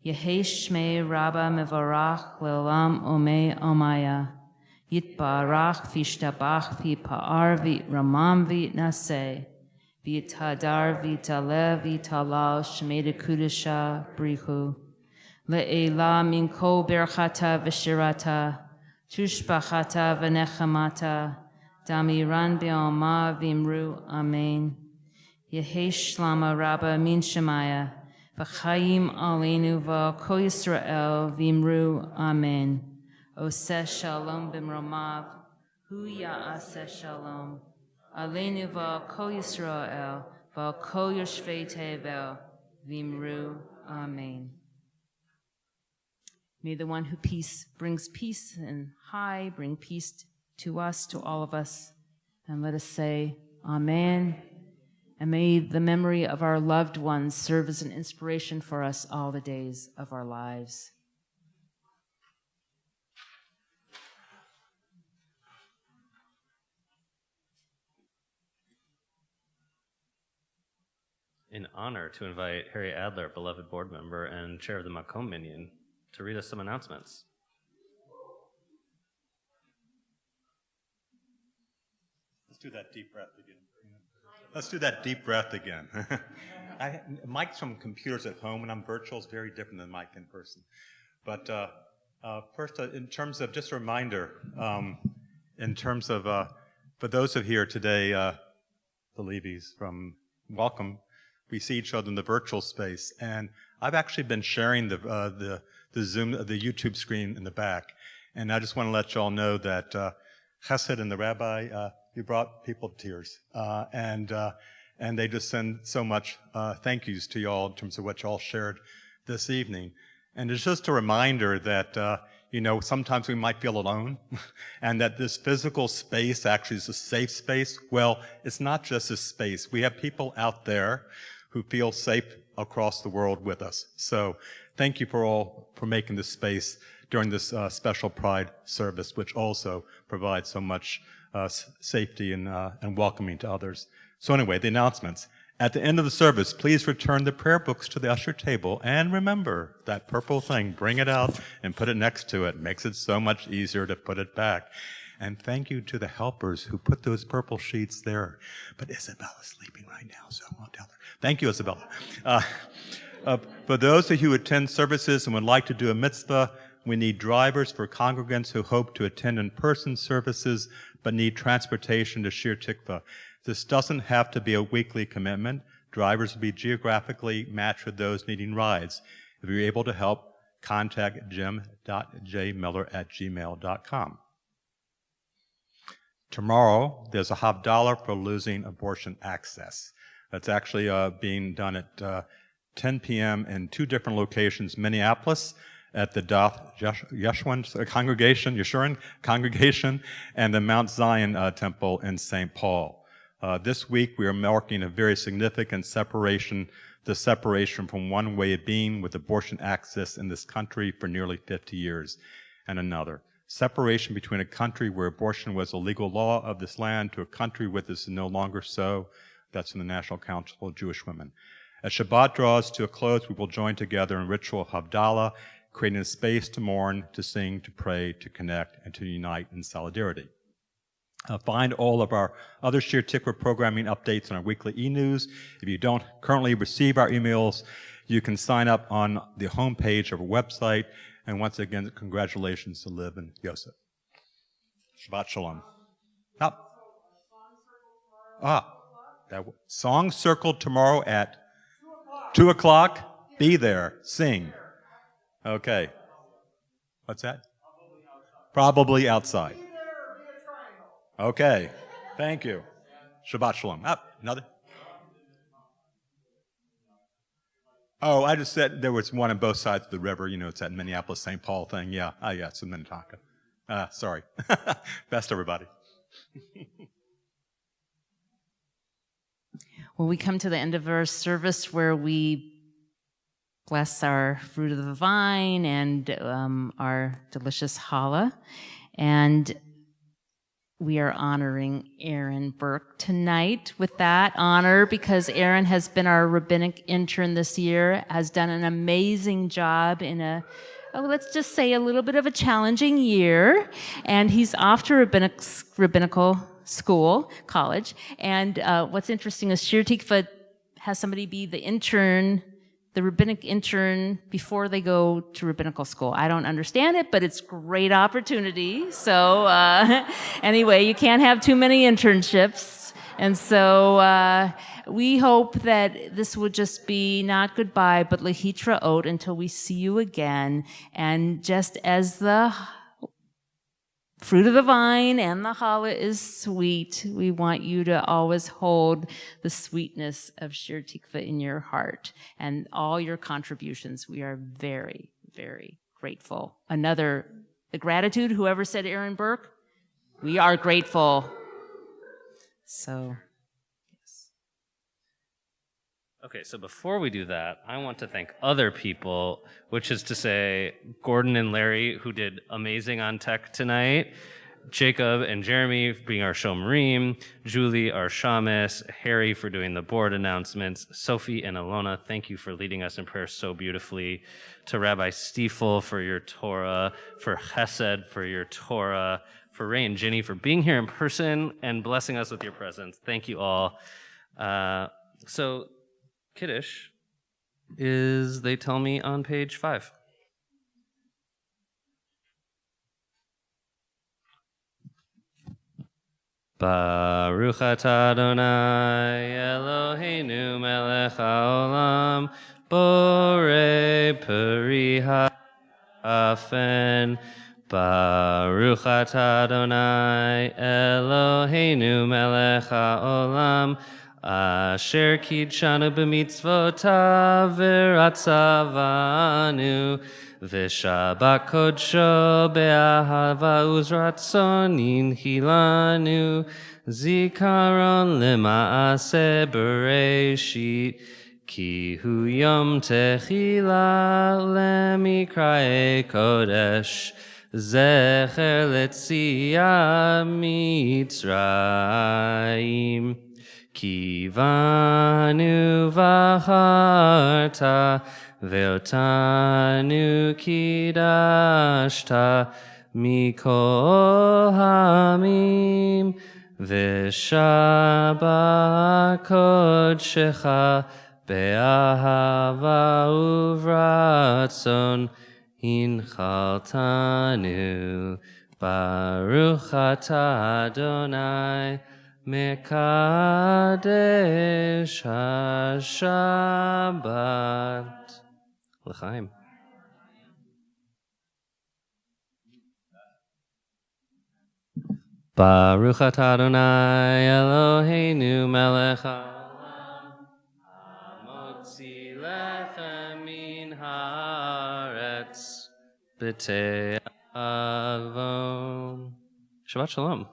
Yehei shmei Rabbah mevarach le'olam omei omaya, yitbarach v'yishtabach v'yipa'ar v'yitramam v'yitnaseh, V'yitadar v'yitalev v'yitalal shmei kudusha brichu. Le'ela minko berchata v'shirata, tushbachata v'nechamata, damiran be'alma v'imru, amen. Yehei shlama Rabbah min shemaya, v'chayim aleinu v'kol Yisrael v'imru, amen. Oseh shalom b'mromav, hu ya'aseh shalom. Aleinu v'kol Yisrael, v'kol yoshvei tevel, v'imru, amen. May the one who brings peace and high bring peace to us, to all of us. And let us say, amen. And may the memory of our loved ones serve as an inspiration for us all the days of our lives. An honor to invite Harry Adler, beloved board member and chair of the Makom Minyan, to read us some announcements. Let's do that deep breath again. Let's do that deep breath again. Mike's from computers at home, and I'm virtual. It's very different than Mike in person. But first, in terms of just a reminder, in terms of for those of here today, the Levies, from welcome. We see each other in the virtual space, and I've actually been sharing the Zoom, the YouTube screen in the back, and I just want to let you all know that Chesed and the Rabbi, you brought people to tears, and they just send so much thank yous to y'all in terms of what y'all shared this evening. And it's just a reminder that, sometimes we might feel alone and that this physical space actually is a safe space. Well, it's not just a space. We have people out there who feel safe across the world with us. So thank you for making this space during this special Pride service, which also provides so much safety and welcoming to others. So anyway, the announcements. At the end of the service, please return the prayer books to the usher table. And remember, that purple thing, bring it out and put it next to it. Makes it so much easier to put it back. And thank you to the helpers who put those purple sheets there. But Isabella's sleeping right now, so I won't tell her. Thank you, Isabella. For those of you who attend services and would like to do a mitzvah, we need drivers for congregants who hope to attend in-person services but need transportation to Shir Tikva. This doesn't have to be a weekly commitment. Drivers will be geographically matched with those needing rides. If you're able to help, contact jim.jmiller@gmail.com. Tomorrow, there's a Havdalah for losing abortion access. That's actually being done at 10 p.m. in 2 different locations, Minneapolis, at the Dath Yeshurun congregation, and the Mount Zion Temple in St. Paul. This week, we are marking a very significant separation, the separation from one way of being with abortion access in this country for nearly 50 years, and another. Separation between a country where abortion was a legal law of this land to a country where this is no longer so. That's in the National Council of Jewish Women. As Shabbat draws to a close, we will join together in ritual Havdalah, creating a space to mourn, to sing, to pray, to connect, and to unite in solidarity. Find all of our other Shir Tikva programming updates on our weekly e-news. If you don't currently receive our emails, you can sign up on the homepage of our website. And once again, congratulations to Liv and Yosef. Shabbat Shalom. Song Circle tomorrow at 2 o'clock. Be there. Sing. Okay. What's that? Probably outside. Okay. Thank you. Shabbat Shalom. Another? Oh, I just said there was one on both sides of the river. It's that Minneapolis-St. Paul thing. Yeah. Yeah, it's in Minnetonka. Sorry. Best, everybody. Well, we come to the end of our service where we bless our fruit of the vine and our delicious challah. And we are honoring Aaron Burke tonight with that honor because Aaron has been our rabbinic intern this year, has done an amazing job in let's just say a little bit of a challenging year. And he's off to rabbinical college. And what's interesting is Shir Tikva has somebody be the intern, the rabbinic intern, before they go to rabbinical school. I don't understand it, but it's a great opportunity. So anyway, you can't have too many internships. And so we hope that this would just be not goodbye, but lehitraot until we see you again. And just as the fruit of the vine and the challah is sweet, we want you to always hold the sweetness of Shir Tikva in your heart and all your contributions. We are very, very grateful. The gratitude, whoever said Aaron Burke, we are grateful. So, yes. Okay, so before we do that, I want to thank other people, which is to say Gordon and Larry, who did amazing on tech tonight, Jacob and Jeremy for being our showmarim, Julie, our shamus, Harry for doing the board announcements, Sophie and Alona, thank you for leading us in prayer so beautifully, to Rabbi Stiefel for your Torah, for Chesed for your Torah, for Ray and Ginny for being here in person and blessing us with your presence. Thank you all. So Kiddush is, they tell me, on page 5. Baruch atah Adonai Eloheinu melech haolam Bore Peri Hafen. Baruch atah Adonai Eloheinu melech haolam asher kidshanu b'mitzvotav v'ratzavanu v'shabbat kodsho be'ahava uzratzon inchilanu zikaron lema'aseh bereshit ki hu yom techila lemikrae kodesh Zecher letzia Mitzrayim Kivanu v'acharta ve'otanu kidashta mikol hamim v'shabbat kodshecha be'ahava uvratzon Inchaltanu Baruch atah Adonai Mekadesh HaShabbat L'chaim. Baruch atah Adonai Eloheinu melech haolam hamotzi lechem min haaretz B'tei avon. Shabbat shalom.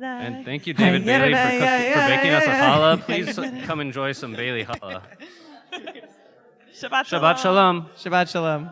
And thank you, David Bailey, for baking us a challah. Please come enjoy some Bailey challah. Shabbat Shabbat shalom. Shabbat shalom.